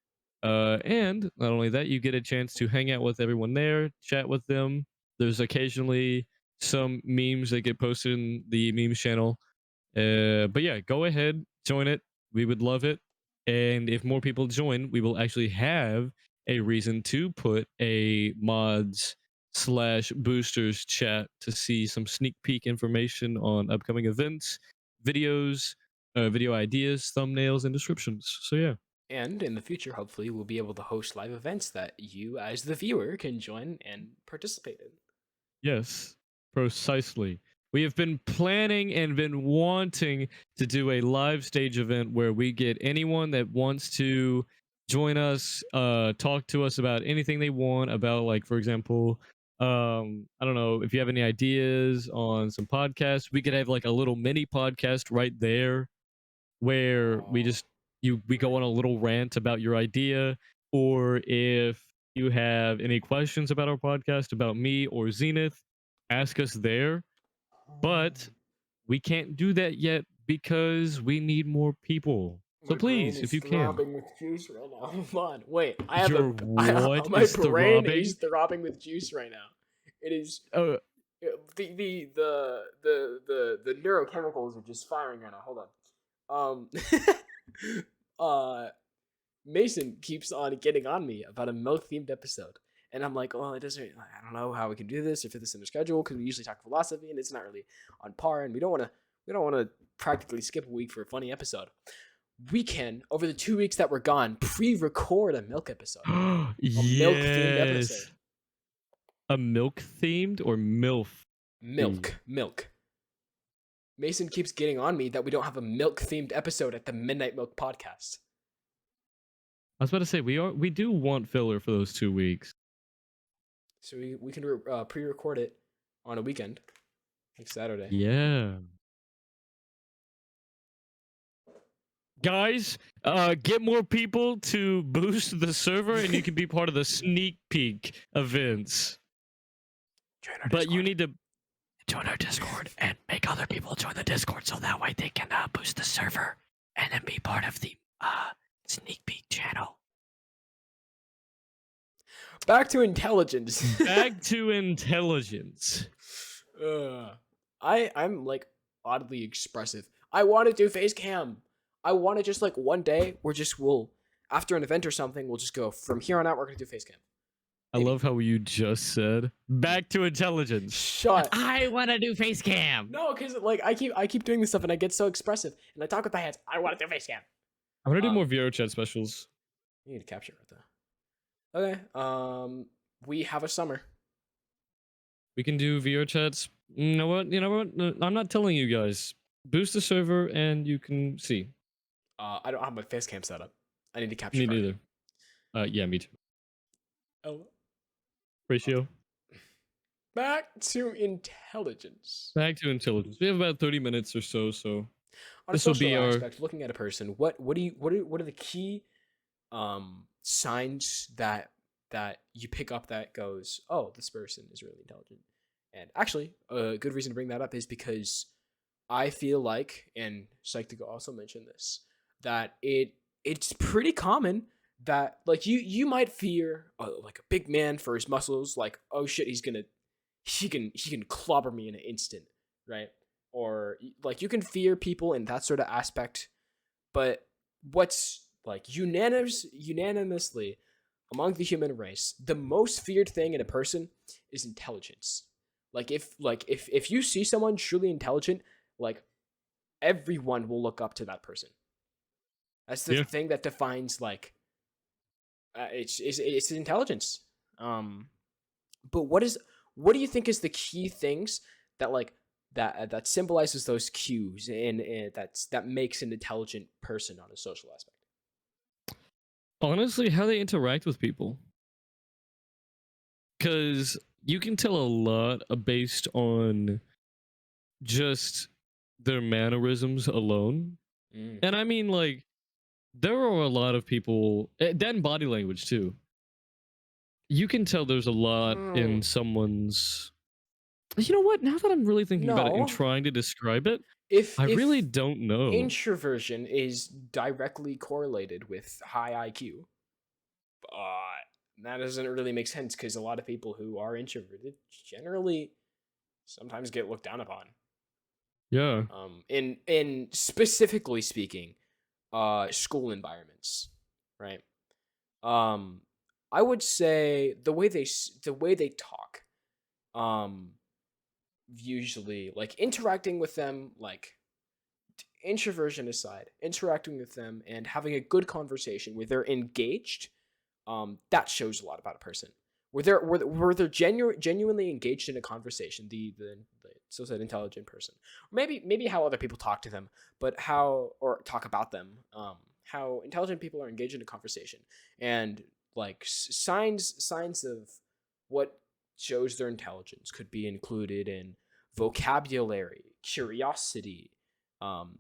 And not only that, you get a chance to hang out with everyone there, chat with them. There's occasionally some memes that get posted in the memes channel. But yeah, go ahead, join it. We would love it. And if more people join, we will actually have a reason to put a mods slash boosters chat to see some sneak peek information on upcoming events, videos, video ideas, thumbnails, and descriptions. So yeah. And in the future, hopefully, we'll be able to host live events that you, as the viewer, can join and participate in. Yes, precisely. We have been planning and been wanting to do a live stage event where we get anyone that wants to join us, talk to us about anything they want about, like, for example, I don't know if you have any ideas on some podcasts. We could have like a little mini podcast right there where we go on a little rant about your idea, or if you have any questions about our podcast, about me or Zenith, ask us there. But we can't do that yet because we need more people. So My brain please, is if you can. throbbing with juice right now. Hold on, wait. I have Your what my is brain throbbing? is throbbing with juice right now. It is Uh, the neurochemicals are just firing right now. Hold on. Mason keeps on getting on me about a milk themed episode. And I'm like, well, it doesn't. I don't know how we can do this or fit this in the schedule because we usually talk philosophy and it's not really on par, and we don't want to practically skip a week for a funny episode. We can, over the 2 weeks that we're gone, pre-record a milk episode, a milk themed episode. yes. A milk themed or MILF? Milk. Mason keeps getting on me that we don't have a milk themed episode at the Midnight Milk podcast. I was about to say we do want filler for those 2 weeks. So we can pre-record it on a weekend, like Saturday. Yeah. Guys, get more people to boost the server and you can be part of the sneak peek events. But you need to join our Discord and make other people join the Discord so that way they can boost the server and then be part of the sneak peek channel. Back to intelligence. Back to intelligence. I'm like oddly expressive. I want to do face cam. I want to just like one day we'll after an event or something we'll just go from here on out we're gonna do face cam. I love how you just said back to intelligence. Shut. I want to do face cam. No, because like I keep doing this stuff and I get so expressive and I talk with my hands. I want to do face cam. I'm gonna do more VR chat specials. You need to capture it though. Okay. We have a summer. We can do VR chats. You know what? No, I'm not telling you guys. Boost the server and you can see. I don't have my face cam set up. I need to capture. Me neither. Yeah, me too. Oh. Ratio. Back to intelligence. Back to intelligence. We have about 30 minutes or so. So on this a will social be our aspect, looking at a person. What are the key signs that you pick up that goes, oh, this person is really intelligent? And actually, a good reason to bring that up is because I feel like, and Psych2Go also mentioned this, that it's pretty common that like you might fear like a big man for his muscles, like, oh shit, he can clobber me in an instant, right? Or like you can fear people in that sort of aspect, but what's like unanimously among the human race, the most feared thing in a person is intelligence. Like if you see someone truly intelligent, like everyone will look up to that person. That's the thing that defines like it's intelligence. But what do you think is the key things that like that symbolizes those cues and that makes an intelligent person on a social aspect? Honestly, how they interact with people. Because you can tell a lot based on just their mannerisms alone. And I mean, like, there are a lot of people, then body language too. You can tell there's a lot in Mm, someone's. You know what? Now that I'm really thinking about it and no. trying to describe it, If I really if don't know. introversion is directly correlated with high IQ, that doesn't really make sense because a lot of people who are introverted generally sometimes get looked down upon. Yeah. In specifically speaking, school environments, right? Um, I would say the way they talk, um, usually like interacting with them, like introversion aside, interacting with them and having a good conversation where they're engaged, that shows a lot about a person. Were they genuinely engaged in a conversation, the so said intelligent person, or maybe how other people talk to them, but how or talk about them, how intelligent people are engaged in a conversation, and like signs of what shows their intelligence could be included in vocabulary, curiosity, um,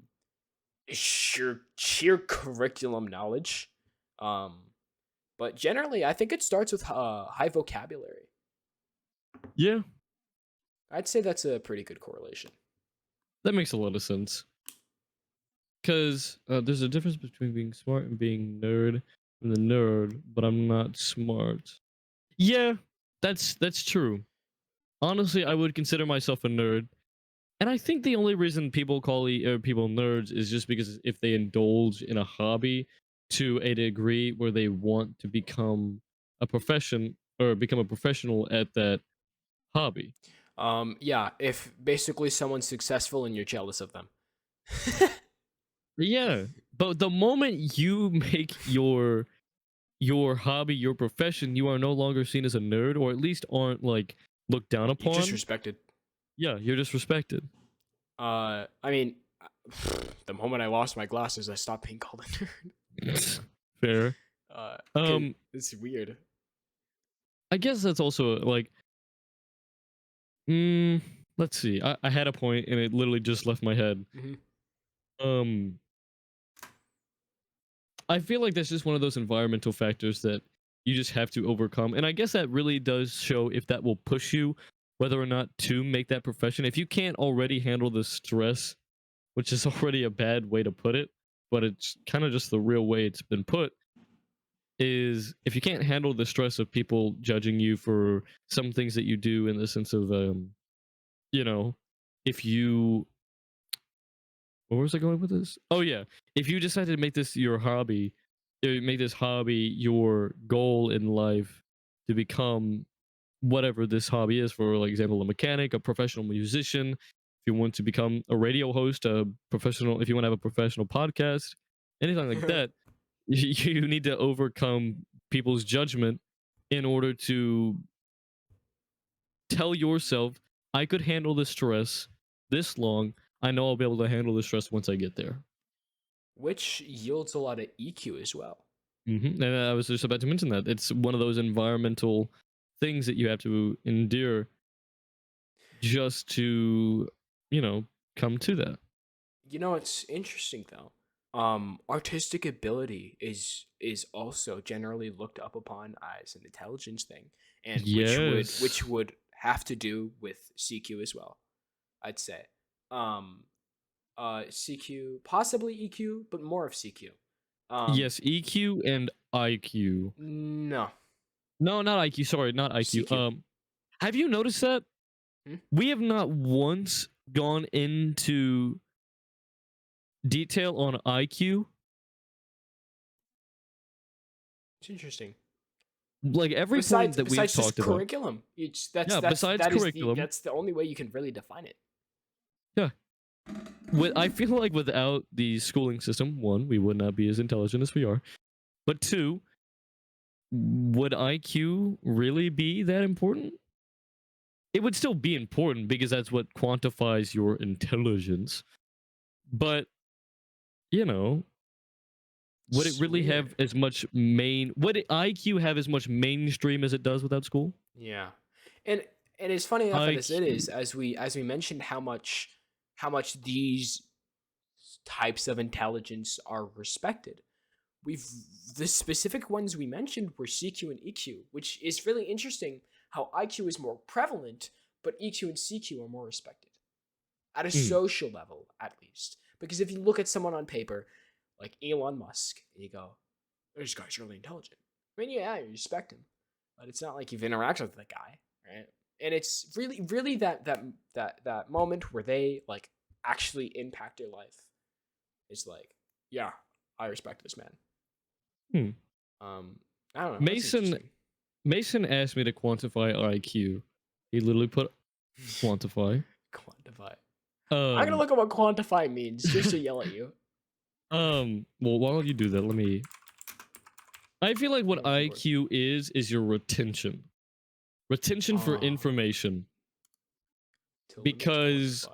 sheer curriculum knowledge, um, but generally, I think it starts with high vocabulary. Yeah, I'd say that's a pretty good correlation. that makes a lot of sense. Because there's a difference between being smart and being nerd. I'm the nerd, but I'm not smart. Yeah, that's true. Honestly, I would consider myself a nerd, and I think the only reason people call people nerds is just because if they indulge in a hobby to a degree where they want to become a profession or become a professional at that hobby. Yeah, if basically someone's successful and you're jealous of them. Yeah, but the moment you make your hobby your profession, you are no longer seen as a nerd, or at least aren't like looked down You just upon. respected. Yeah, you're disrespected. I mean, the moment I lost my glasses, I stopped being called a Fair. nerd. 'Cause it's weird. I guess that's also like, mm, let's see. I had a point and it literally just left my head. Hmm. Um, I feel like that's just one of those environmental factors that you just have to overcome, and I guess that really does show if that will push you, whether or not to make that profession. If you can't already handle the stress, which is already a bad way to put it, but it's kind of just the real way it's been put, is if you can't handle the stress of people judging you for some things that you do in the sense of you know, if you, where was I going with this? Oh yeah, if you decided to make this your hobby, make this hobby your goal in life to become whatever this hobby is, for like example, a mechanic, a professional musician, if you want to become a radio host, a professional, if you want to have a professional podcast, anything like that, you need to overcome people's judgment in order to tell yourself, I could handle the stress this long. I know I'll be able to handle the stress once I get there. Which yields a lot of EQ as well. And I was just about to mention that it's one of those environmental things that you have to endure just to, you know, come to that. You know, it's interesting though. Artistic ability is also generally looked up upon as an intelligence thing, and Yes. which would have to do with CQ as well. I'd say. Um, CQ, possibly EQ, but more of CQ. Um, Yes, EQ and IQ. no, No, not IQ. Sorry, not IQ. CQ. Have you noticed that Hmm? we have not once gone into detail on IQ? It's interesting. Like every point that we've Besides just talked about. curriculum, it's Yeah, besides curriculum. that's the only way you can really define it. Yeah. I feel like without the schooling system, one, we would not be as intelligent as we are. But two, would IQ really be that important? It would still be important because that's what quantifies your intelligence. But, you know, would it It's really have weird. as much would IQ have as much mainstream as it does without school? Yeah, and it's funny enough as it is, IQ. as we mentioned how much these types of intelligence are respected. we've the specific ones we mentioned were CQ and EQ, which is really interesting how IQ is more prevalent, but EQ and CQ are more respected at a Mm. social level, at least. Because if you look at someone on paper, like Elon Musk, and you go, this guy's really intelligent. I mean, yeah, you respect him, but it's not like you've interacted with the guy, right? And it's really that moment where they like actually impact your life. It's like, yeah, I respect this man. Hmm. I don't know. Mason asked me to quantify IQ. He literally put quantify. Quantify. I'm gonna look at what quantify means just to yell at you. Well, while you do that, let me. I feel like what IQ is your retention. Retention for information. Because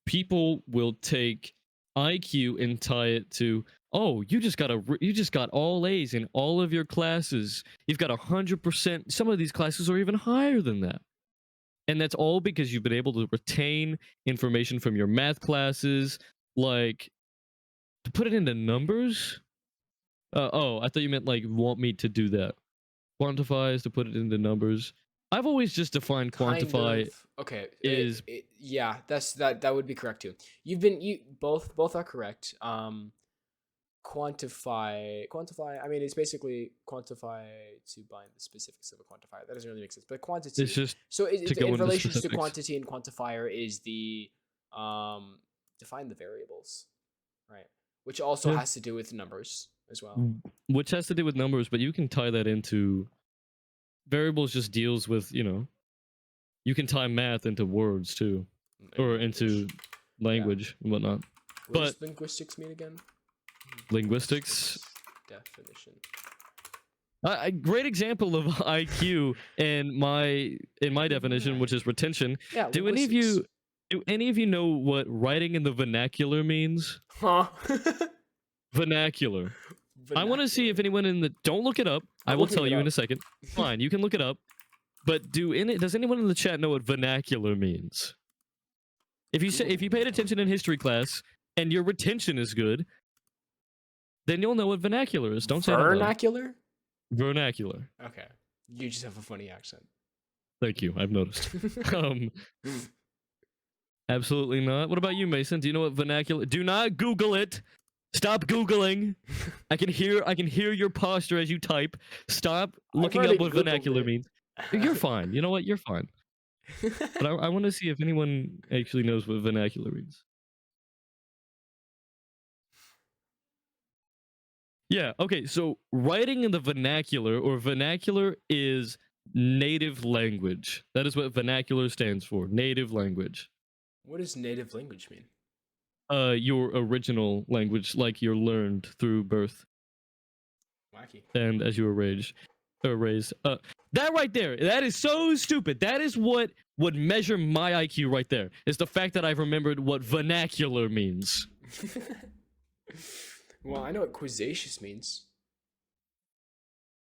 people will take IQ and tie it to, oh, you just got all A's in all of your classes. You've got 100%. Some of these classes are even higher than that. And that's all because you've been able to retain information from your math classes. Like, to put it into numbers? Oh, I thought you meant like want me to do that. Quantify is to put it into numbers. I've always just defined quantify. Okay. Is yeah, that would be correct too. You both are correct. Quantify. I mean, it's basically quantify to bind the specifics of a quantifier. That doesn't really make sense. But quantity. It's just so in relation to specifics. quantity and quantifier is the define the variables, right? Which also has to do with numbers as well. Which has to do with numbers, but you can tie that into variables. Just deals with, you can tie math into words too, or into language and whatnot. What does linguistics mean again? Linguistics definition. A great example of IQ in my definition, which is retention. Yeah, do any of you know what writing in the vernacular means? Huh? Vernacular. I want to see if anyone in the don't look it up. I will tell you in a second. Fine, you can look it up. But does anyone in the chat know what vernacular means? If you paid attention in history class and your retention is good, then you'll know what vernacular is. Don't say vernacular. Vernacular. Okay, you just have a funny accent. Thank you. I've noticed. Absolutely not. What about you, Mason? Do you know what vernacular? Do not Google it. Stop Googling. I can hear your posture as you type. Stop looking up what vernacular means. You're fine. You know what? You're fine. But I want to see if anyone actually knows what vernacular means. Yeah, okay, so writing in the vernacular, or vernacular, is native language. That is what vernacular stands for, native language. What does native language mean? Your original language, like you're learned through birth. Wacky. And as you were raised. That right there, that is so stupid. That is what would measure my IQ right there, is the fact that I've remembered what vernacular means. Well, I know what quizzacious means.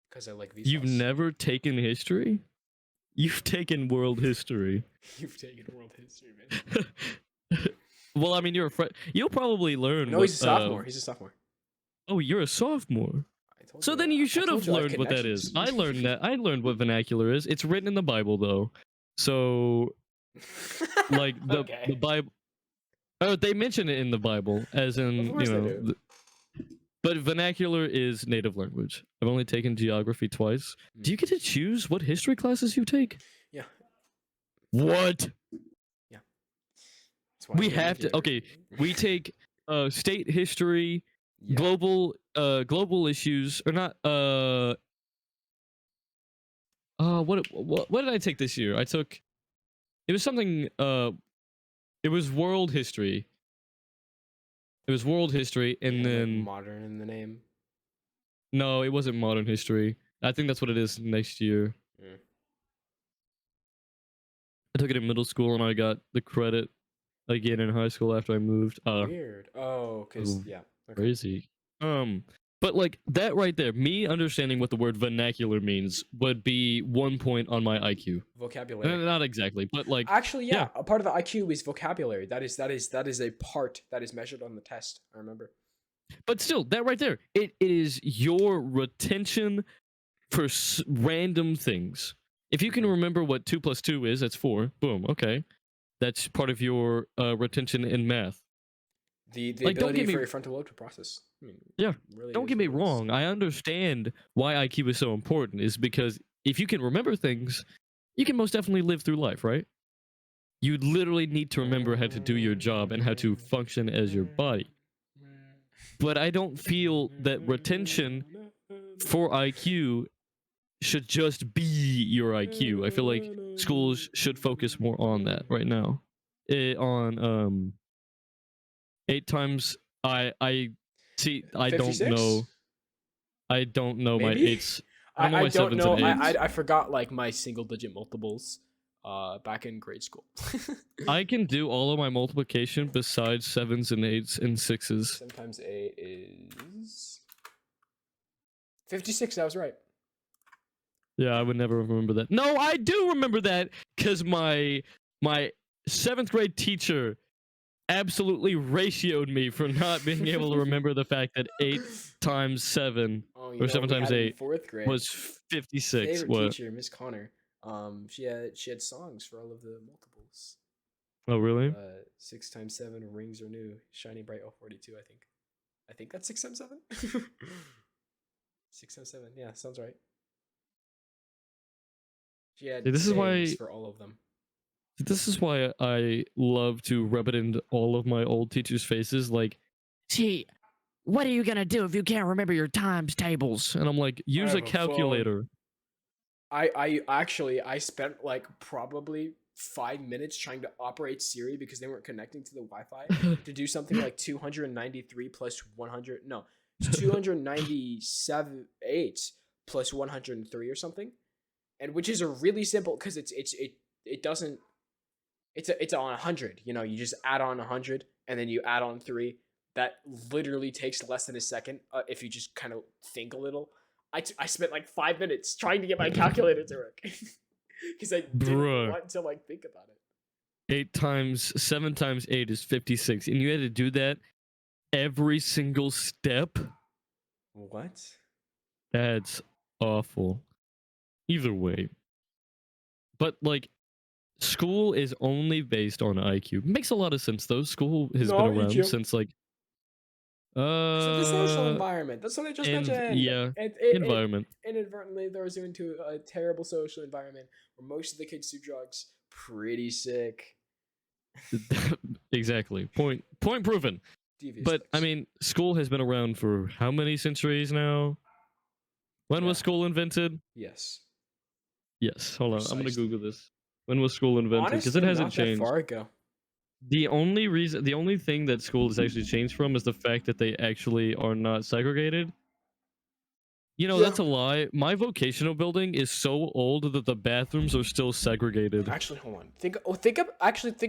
Because I like these. You've never taken history? You've taken world history. You've taken world history, man. Well, I mean, you'll probably learn. No, he's a sophomore. He's a sophomore. Oh, you're a sophomore. So then you should have learned what that is. I learned that. I learned what vernacular is. It's written in the Bible, though. So, like the Bible. Oh, they mention it in the Bible, as in but vernacular is native language. I've only taken geography twice. Do you get to choose what history classes you take? Yeah. What? Yeah. We have to. Okay, we take state history, global issues, or not. What did I take this year? I took. It was something. It was world history. It was world history, and then modern in the name. No, it wasn't modern history. I think that's what it is next year. I took it in middle school, and I got the credit again in high school after I moved. Weird. Oh, because yeah. Okay. Crazy. But like that right there, me understanding what the word vernacular means would be 1 point on my IQ. Vocabulary. Not exactly, but like actually, yeah. A part of the IQ is vocabulary. That is a part that is measured on the test. I remember. But still, that right there, it is your retention for random things. If you can remember what 2 plus 2 is, that's 4. Boom. Okay, that's part of your retention in math. The Like, don't ability get me for your frontal lobe to process. I mean, yeah, really don't is get what me it is. wrong. I understand why IQ is so important. Is because if you can remember things, you can most definitely live through life, right? You literally need to remember how to do your job and how to function as your body. But I don't feel that retention for IQ should just be your IQ. I feel like schools should focus more on that right now. On 8 times I see I don't 56? know. I don't know my Maybe? 8s. I don't know I my don't 7s and know. 8s. I forgot like my single digit multiples back in grade school. I can do all of my multiplication besides 7s and 8s and 6s. Sometimes 8 is 56. I was right. Yeah, I would never remember that. No, I do remember that because my 7th grade teacher absolutely ratioed me for not being able to remember the fact that 8 times 7 Oh, or 7 times 8 4th grade was 56. favorite What? teacher, Miss Connor. She had songs for all of the multiples. Oh, really? 6 times 7 rings are new, shining bright. Oh, 42. I think that's 6 times 7. 6 times 7. Yeah, sounds right. She had See, this is sayings why for all of them. this is why I love to rub it into all of my old teachers' faces. Like, gee, what are you gonna do if you can't remember your times tables? And I'm like, use a have a phone. calculator. I actually I spent like probably 5 minutes trying to operate Siri because they weren't connecting to the Wi-Fi to do something like 293 plus 100. No, it's 297 8 plus 103 or something, and which is a really simple because it doesn't it's on 100. You know, you just add on 100 and then you add on 3. That literally takes less than a second if you just kind of think a little. I spent like 5 minutes trying to get my calculator to work because I didn't want to like think about it. 7 times 8 is 56, and you had to do that every single step. What? That's awful. Either way, but like, school is only based on IQ. Makes a lot of sense though. School has been around EQ. since like So the social environment. That's what I just mentioned. Yeah, environment. Inadvertently throws you into a terrible social environment where most of the kids do drugs. Pretty sick. Exactly. Point proven. Devious but things. I mean, school has been around for how many centuries now? When was school invented? Yes. Yes. Hold on. I'm gonna Precisely. Google this. When was school invented? Because it hasn't changed. Not that far ago. The only thing that school has actually changed from is the fact that they actually are not segregated. You know, that's a lie. My vocational building is so old that the bathrooms are still segregated. Actually, hold on. Think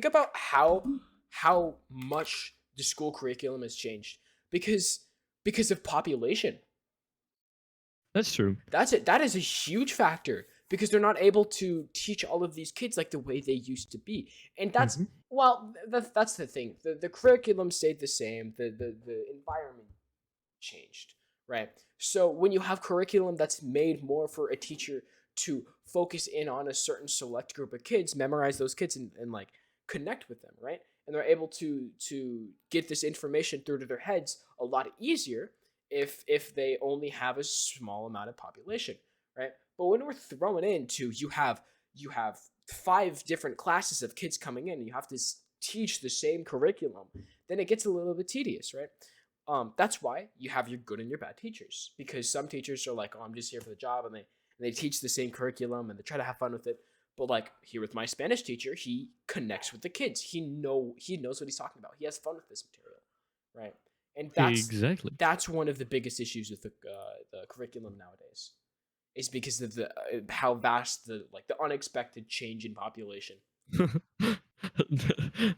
about how much the school curriculum has changed because of population. That's true. That's it. That is a huge factor because they're not able to teach all of these kids like the way they used to be. And that's well, that's the thing. The curriculum stayed the same. The environment changed, right? So when you have curriculum that's made more for a teacher to focus in on a certain select group of kids, memorize those kids and like connect with them, right? And they're able to get this information through to their heads a lot easier if they only have a small amount of population, right? But when we're throwing into you have 5 different classes of kids coming in, and you have to teach the same curriculum, then it gets a little bit tedious, right? That's why you have your good and your bad teachers, because some teachers are like, oh, I'm just here for the job, and they teach the same curriculum and they try to have fun with it. But like here with my Spanish teacher, he connects with the kids. He knows what he's talking about. He has fun with this material, right? And that's one of the biggest issues with the curriculum nowadays, is because of the how vast the unexpected change in population.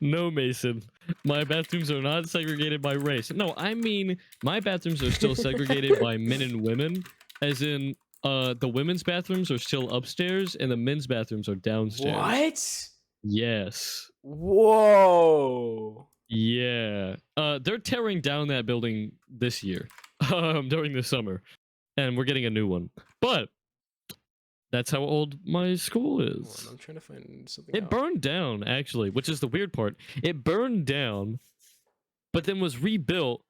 No, Mason. My bathrooms are not segregated by race. No, I mean my bathrooms are still segregated by men and women, as in the women's bathrooms are still upstairs and the men's bathrooms are downstairs. What? Yes. Whoa. Yeah. They're tearing down that building this year, during the summer, and we're getting a new one. But that's how old my school Hold on, is. I'm trying to find something It out. burned down, actually, which is the weird part. It burned down, but then was rebuilt,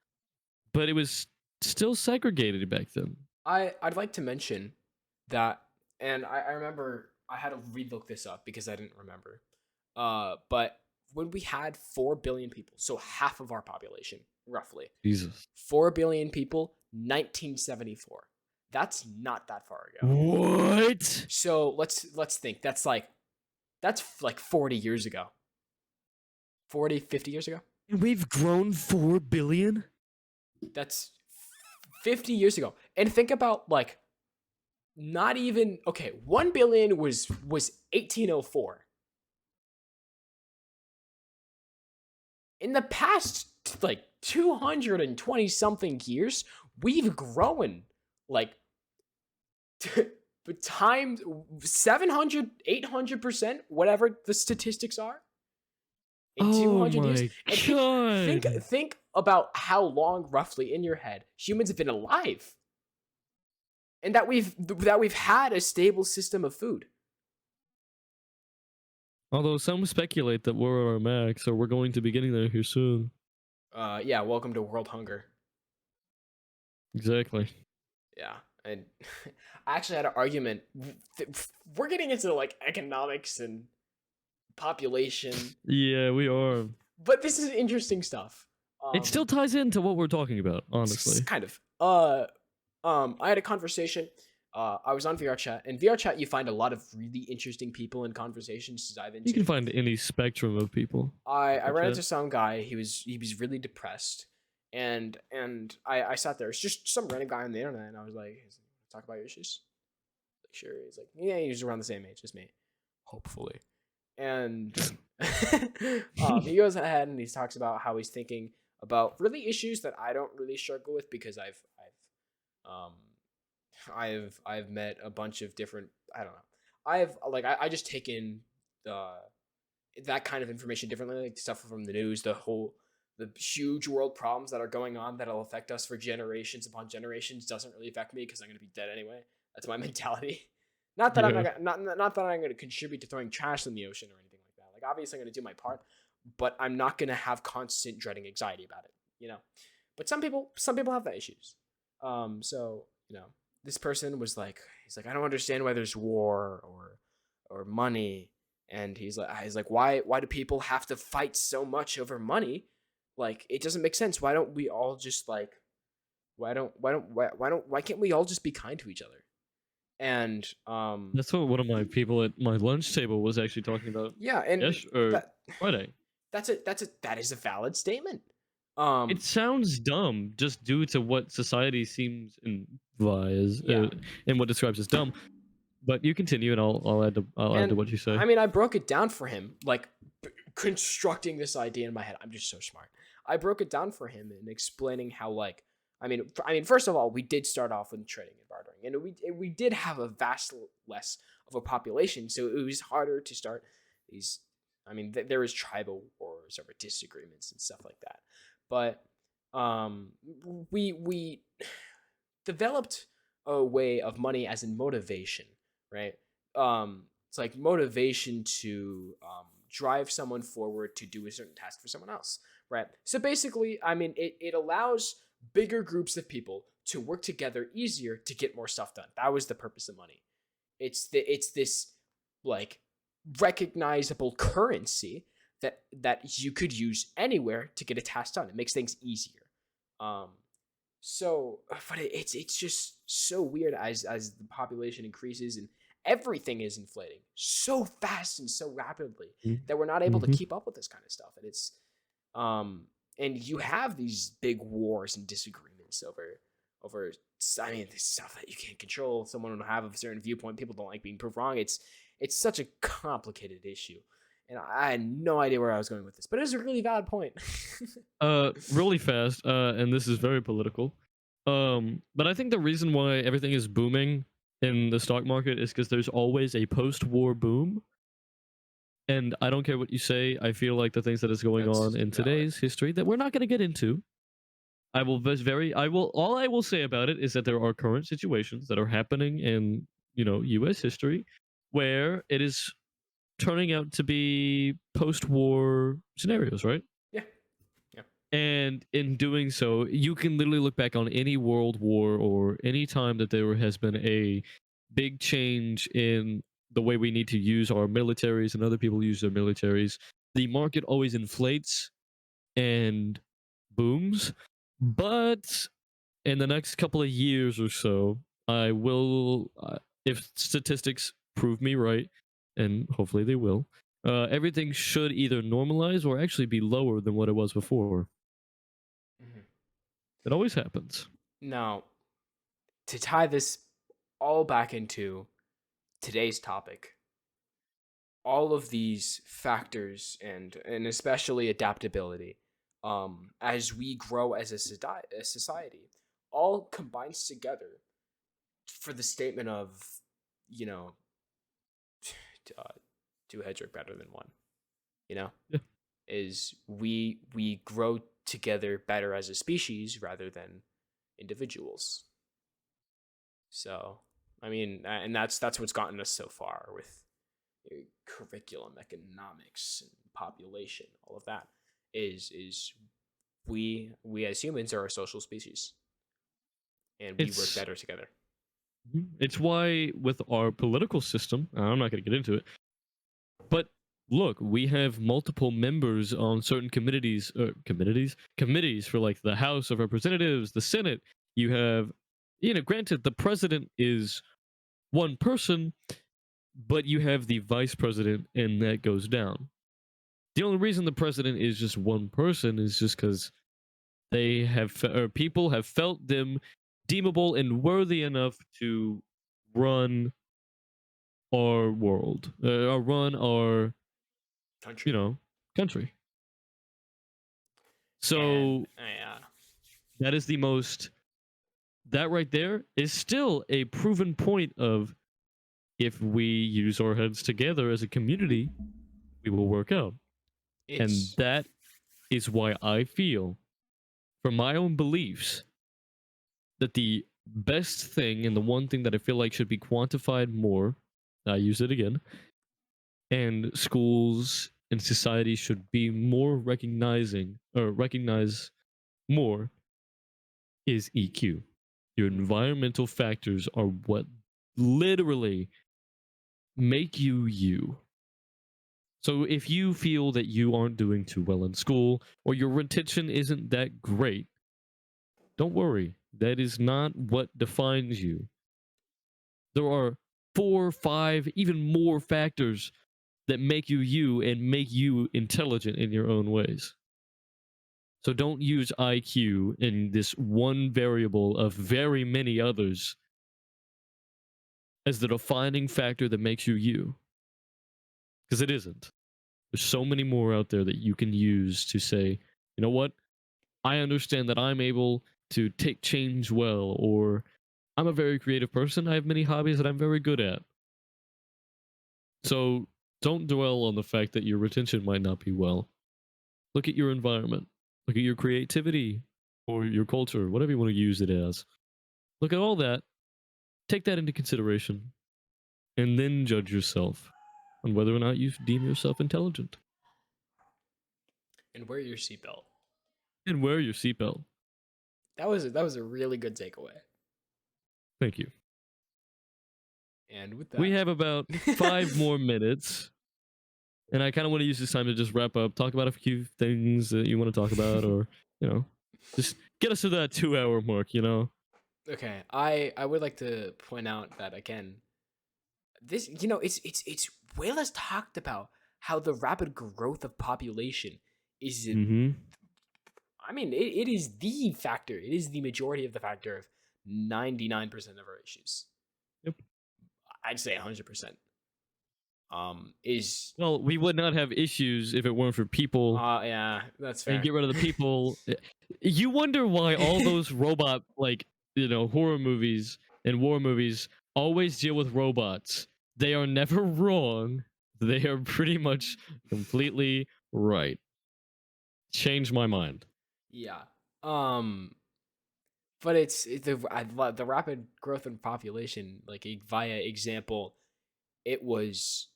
but it was still segregated back then. I'd like to mention that, and I remember I had to relook this up because I didn't remember. But when we had 4 billion people, so half of our population, roughly, Jesus. 4 billion people, 1974. That's not that far ago. What? So let's think. That's like 40 years ago. 40, 50 years ago. And we've grown 4 billion? That's 50 years ago. And think about like not even okay, 1 billion was 1804. In the past like 220 something years, we've grown like times 700, 800%, whatever the statistics are. In 200 years. And think about how long roughly in your head humans have been alive. And that we've had a stable system of food. Although some speculate that we're at our max, or we're going to be getting there here soon. Yeah, welcome to world hunger. Exactly. Yeah, and I actually had an argument. We're getting into like economics and population. Yeah, we are. But this is interesting stuff. It still ties into what we're talking about, honestly. Kind of. I had a conversation. I was on VR chat, and VR chat you find a lot of really interesting people in conversations to dive into. You can find any spectrum of people. I ran into some guy. He was really depressed, and I sat there. It's just some random guy on the internet, and I was like, "Talk about your issues." Like, sure. He's like, "Yeah, he's around the same age as me, hopefully." And he goes ahead and he talks about how he's thinking about really issues that I don't really struggle with because I've met a bunch of different, I don't know. I just take in that kind of information differently, like stuff from the news, the huge world problems that are going on that'll affect us for generations upon generations doesn't really affect me because I'm gonna be dead anyway. That's my mentality. Not that not that I'm gonna contribute to throwing trash in the ocean or anything like that. Like obviously I'm gonna do my part, but I'm not gonna have constant dreading anxiety about it, you know. But some people have that issues. So you know, this person was like, he's like, I don't understand why there's war or money, and he's like, why do people have to fight so much over money? Like it doesn't make sense. Why don't we all just like, why can't we all just be kind to each other? And that's what one of my people at my lunch table was actually talking about. Yeah, and Friday. That is a valid statement. It sounds dumb just due to what society seems and what describes as dumb. But you continue, and I'll add to what you say. I mean, I broke it down for him, like constructing this idea in my head. I'm just so smart. I broke it down for him and explaining how, like, I mean, first of all, we did start off with trading and bartering, and we did have a vast less of a population, so it was harder to start these. I mean, there was tribal wars over disagreements and stuff like that, but we developed a way of money as in motivation, right? It's like motivation to drive someone forward to do a certain task for someone else, right? So basically, I mean, it allows bigger groups of people to work together easier to get more stuff done. That was the purpose of money. It's this like recognizable currency that you could use anywhere to get a task done. It makes things easier. So, but it's just so weird as the population increases and everything is inflating so fast and so rapidly that we're not able to keep up with this kind of stuff. And it's and you have these big wars and disagreements over I mean, this stuff that you can't control. Someone will have a certain viewpoint. People don't like being proved wrong. It's such a complicated issue. And I had no idea where I was going with this, but it was a really valid point. Really fast, and this is very political. But I think the reason why everything is booming in the stock market is because there's always a post-war boom. And I don't care what you say, I feel like the things that is going on in today's history that we're not going to get into, I will all I will say about it is that there are current situations that are happening in, US history where it is turning out to be post-war scenarios, right? Yeah. Yeah. And in doing so, you can literally look back on any world war or any time that there has been a big change in the way we need to use our militaries and other people use their militaries. The market always inflates and booms. But in the next couple of years or so, I will, if statistics prove me right, and hopefully they will, everything should either normalize or actually be lower than what it was before. Mhm. It always happens. Now, to tie this all back into today's topic, all of these factors and especially adaptability, as we grow as a society, all combines together for the statement of, you know, uh, two heads are better than one. You know, Yeah. is we grow together better as a species rather than individuals. So, I mean, and that's what's gotten us so far with curriculum, economics, and population. All of that is we as humans are a social species, and we work It's better together. it's why with our political system, I'm not going to get into it, but look, we have multiple members on certain committees for like the House of Representatives, the Senate. You have, granted, the president is one person, but you have the vice president, and that goes down. The only reason the president is just one person is just because people have felt them deemable and worthy enough to run our world, or run our, Country. country. And So yeah, that is the most. That right there is still a proven point of, if we use our heads together as a community, we will work out. And it's that is why I feel, from my own beliefs, that the best thing and the one thing that I feel like should be quantified more, I use it again, and schools and society should be more recognizing or recognize more, is EQ. Your environmental factors are what literally make you you. So if you feel that you aren't doing too well in school or your retention isn't that great, don't worry. That is not what defines you. There are 4, 5, even more factors that make you you and make you intelligent in your own ways. So don't use IQ in this one variable of very many others as the defining factor that makes you you. Because it isn't. There's so many more out there that you can use to say, you know what? I understand that I'm able to take change well, or I'm a very creative person. I have many hobbies that I'm very good at. So don't dwell on the fact that your retention might not be well. Look at your environment. Look at your creativity or your culture, whatever you want to use it as. Look at all that. Take that into consideration and then judge yourself on whether or not you deem yourself intelligent. and wear your seatbelt. And wear your seatbelt. That was a really good takeaway. Thank you. And with We that, have about 5 more minutes. And I kind of want to use this time to just wrap up, talk about a few things that you want to talk about, or, just get us to that 2-hour mark. Okay, I would like to point out that again, this it's way less talked about how the rapid growth of population is Mm-hmm. I mean it is the factor. It is the majority of the factor of 99% of our issues. Yep. I'd say 100%. Is Well, we would not have issues if it weren't for people. yeah, that's And fair. get rid of the people. You wonder why all those robot, like, horror movies and war movies always deal with robots. They are never wrong. They are pretty much completely right. Change my mind. Yeah. but it's the rapid growth in population. Like via example, it was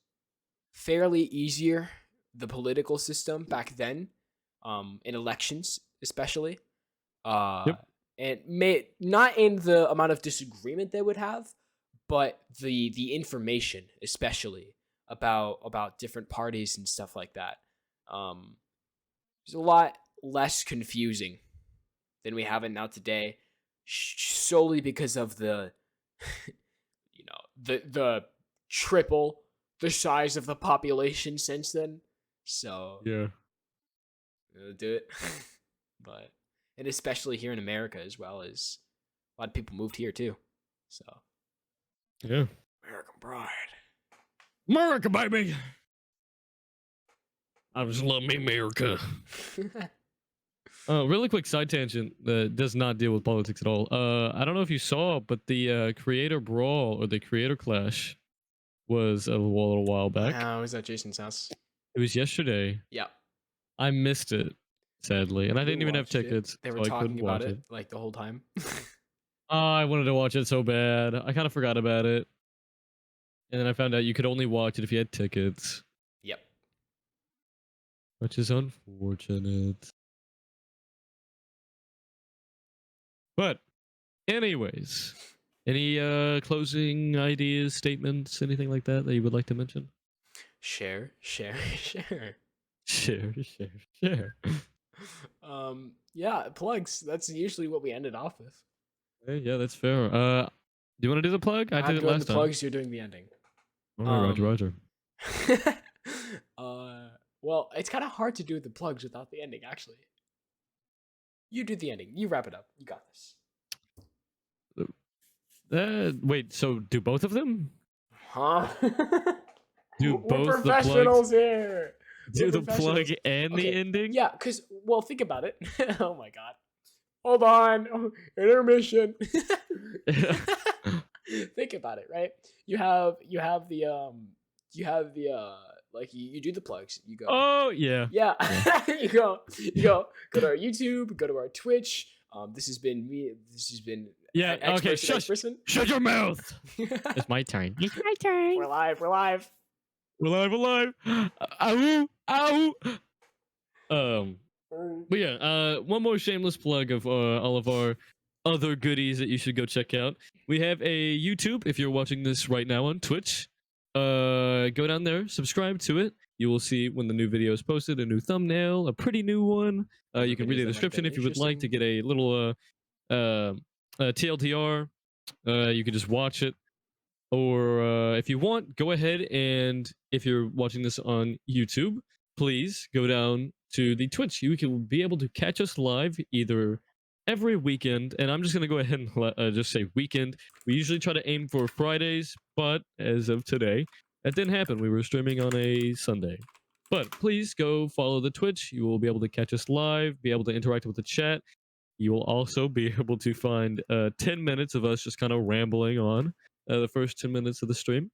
fairly easier, the political system back then, in elections especially, uh, Yep. and may not in the amount of disagreement they would have, but the information especially about different parties and stuff like that. Um, it's a lot less confusing than we have it now today, solely because of the the triple the size of the population since then. So Yeah. do it, but and especially here in America as well, as a lot of people moved here too. So Yeah. American Pride. America, baby. I just love me America. Really quick side tangent that does not deal with politics at all. I don't know if you saw, but the creator brawl or the creator clash was a little while back. I was at Jason's house. It was yesterday. Yeah, I missed it, sadly, and I we didn't even have watched it. tickets, They were so I couldn't talking about watch it it. like the whole time. Oh, I wanted to watch it so bad. I kind of forgot about it, and then I found out you could only watch it if you had tickets, Yep. which is unfortunate. But, anyways, any closing ideas, statements, anything like that that you would like to mention? Share. Share, share. Yeah, plugs. That's usually what we ended off with. Hey, yeah, that's fair. Do you want to do the plug? I I'm did it doing last the time. plugs. You're doing the ending. All right, Roger. Well, it's kind of hard to do the plugs without the ending, actually. You do the ending. You wrap it up. You got this. Wait, so do both of them? Huh? Do We're both the professionals plugs? here. Do We're the plug professionals. and the Okay, ending? Yeah, because, well, think about it. Oh my god. Hold on. Intermission. Think about it, right? You have the like you do the plugs. You go. Oh yeah. Yeah. you go go to our YouTube, go to our Twitch. This has been me. This has been Yeah. Okay. Shut your mouth. It's my turn. It's my turn. We're live. We're live. We're live. Ow. Ow. But yeah, one more shameless plug of all of our other goodies that you should go check out. We have a YouTube if you're watching this right now on Twitch. Go down there, subscribe to it. You will see when the new video is posted, a new thumbnail, a pretty new one. You can read the description if you would like to get a little TLDR. You can just watch it. Or if you want, go ahead and if you're watching this on YouTube, please go down to the Twitch. You can be able to catch us live either every weekend, and I'm just going to go ahead and just say weekend. We usually try to aim for Fridays, but as of today, that didn't happen. We were streaming on a Sunday. But please go follow the Twitch. You will be able to catch us live, be able to interact with the chat. You will also be able to find 10 minutes of us just kind of rambling on the first 10 minutes of the stream.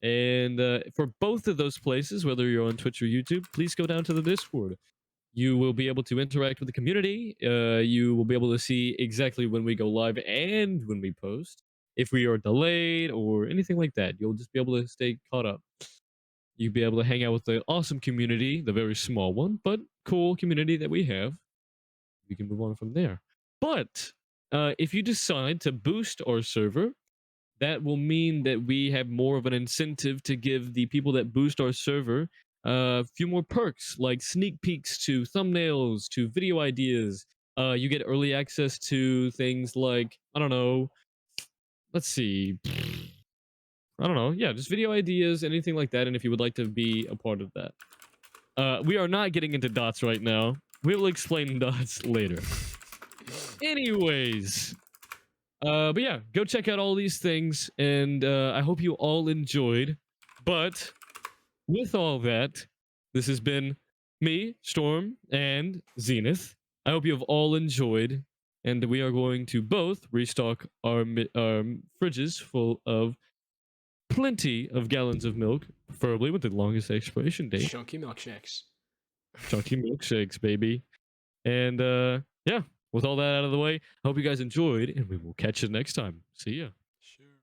And for both of those places, whether you're on Twitch or YouTube, please go down to the Discord. You will be able to interact with the community. You will be able to see exactly when we go live and when we post. If we are delayed or anything like that, you'll just be able to stay caught up. You'll be able to hang out with the awesome community, the very small one, but cool community that we have. We can move on from there. But if you decide to boost our server, that will mean that we have more of an incentive to give the people that boost our server a few more perks, like sneak peeks to thumbnails, to video ideas. You get early access to things like, I don't know, let's see. I don't know. Yeah, just video ideas, anything like that. And if you would like to be a part of that. We are not getting into dots right now. We will explain dots later. Anyways. But yeah, go check out all these things, and I hope you all enjoyed. But with all that, this has been me, Storm, and Zenith. I hope you have all enjoyed, and we are going to both restock our fridges full of plenty of gallons of milk, preferably with the longest expiration date. Chunky milkshakes. Chunky milkshakes, baby. And yeah, with all that out of the way, hope you guys enjoyed, and we will catch you next time. See ya.